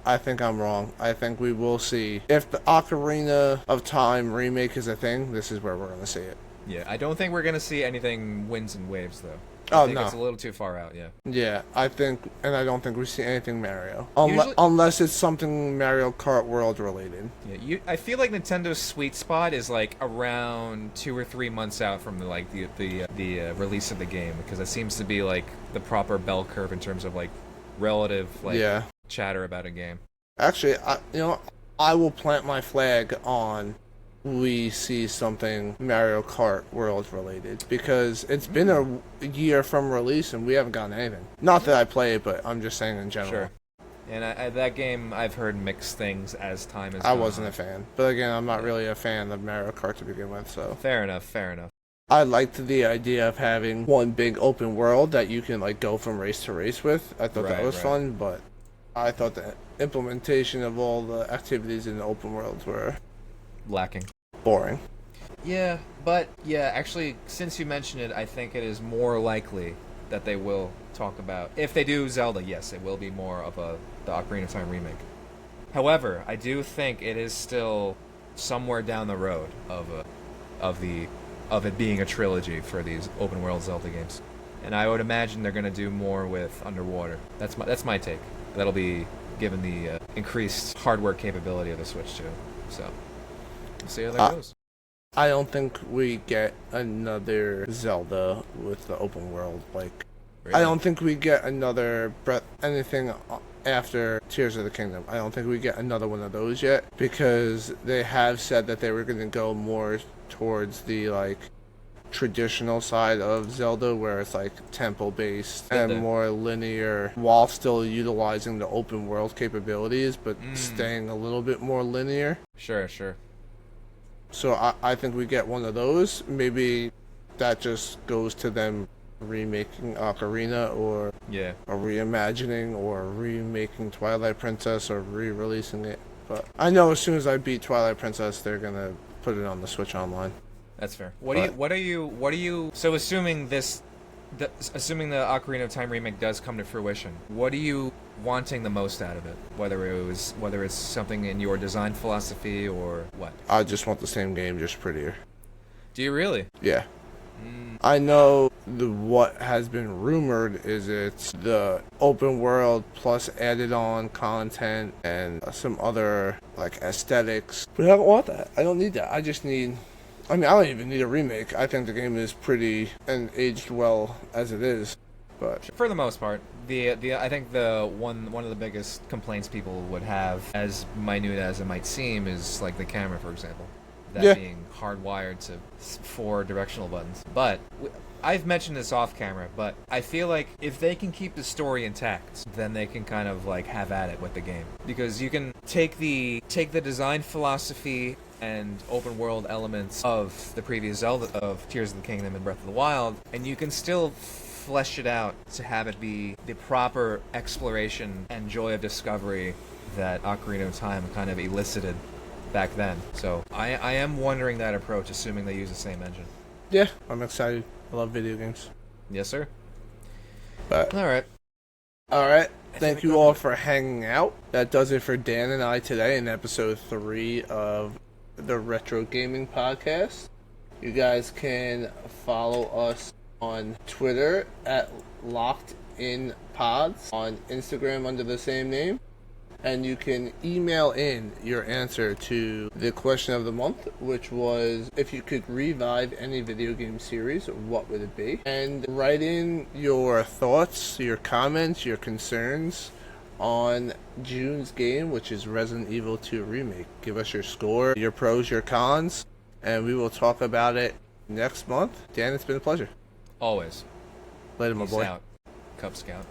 I think I'm wrong. I think we will see. If the Ocarina of Time remake is a thing, this is where we're going to see it. Yeah, I don't think we're gonna see anything Winds and Waves though. Oh, I think no. it's a little too far out. Yeah. Yeah, I think, and I don't think we see anything Mario. Usually- Unless it's something Mario Kart World related. Yeah. I feel like Nintendo's sweet spot is like around 2 or 3 months out from the release of the game, because it seems to be like the proper bell curve in terms of like relative chatter about a game. Actually, I will plant my flag on we see something Mario Kart World related, because it's been a year from release and we haven't gotten anything. Not that I play it, but I'm just saying in general. Sure. And that game, I've heard mixed things as time has I gone wasn't on. a fan. But again, I'm not really a fan of Mario Kart to begin with, so. Fair enough. I liked the idea of having one big open world that you can like go from race to race with. I thought that was fun, but I thought the implementation of all the activities in the open world were Lacking. boring. Yeah, but actually, since you mentioned it, I think it is more likely that they will talk about, if they do Zelda, yes, it will be more of the Ocarina of Time remake. However, I do think it is still somewhere down the road of it being a trilogy for these open world Zelda games, and I would imagine they're going to do more with underwater. That's my take. That'll be given the increased hardware capability of the Switch 2. So we'll see how that goes. I don't think we get another Zelda with the open world. Like, Really? I don't think we get another anything after Tears of the Kingdom. I don't think we get another one of those yet, because they have said that they were going to go more towards the like traditional side of Zelda, where it's like temple based and more linear, while still utilizing the open world capabilities, but staying a little bit more linear. Sure. So I think we get one of those. Maybe that just goes to them remaking Ocarina or Yeah. a reimagining or remaking Twilight Princess or re-releasing it. But I know as soon as I beat Twilight Princess, they're gonna put it on the Switch Online. That's fair. But What are you? So assuming assuming the Ocarina of Time remake does come to fruition, what are you wanting the most out of it? Whether it's something in your design philosophy or what? I just want the same game, just prettier. Do you really? Yeah. I know what has been rumored is it's the open world plus added on content and some other like aesthetics. But I don't want that. I don't need that. I just need. I mean, I don't even need a remake. I think the game is pretty and aged well as it is. But For the most part, the I think the one of the biggest complaints people would have, as minute as it might seem, is like the camera, for example, that Yeah. being hardwired to 4 directional buttons. But I've mentioned this off camera, but I feel like if they can keep the story intact, then they can kind of like have at it with the game, because you can take the design philosophy and open world elements of the previous Zelda, of Tears of the Kingdom and Breath of the Wild, and you can still flesh it out to have it be the proper exploration and joy of discovery that Ocarina of Time kind of elicited back then. So I am wondering that approach, assuming they use the same engine. yeah, I'm excited. I love video games. Yes, sir. But All right. all right. Thank we you covered all it. for hanging out. That does it for Dan and I today in episode 3 of the Retro Gaming Podcast. You guys can follow us on Twitter at LockedInPods, on Instagram under the same name, and you can email in your answer to the question of the month, which was if you could revive any video game series, what would it be? And write in your thoughts, your comments, your concerns on June's game, which is Resident Evil 2 Remake. Give us your score, your pros, your cons, and we will talk about it next month. Dan, it's been a pleasure. Always. Later, my Peace boy. out, Cub Scout.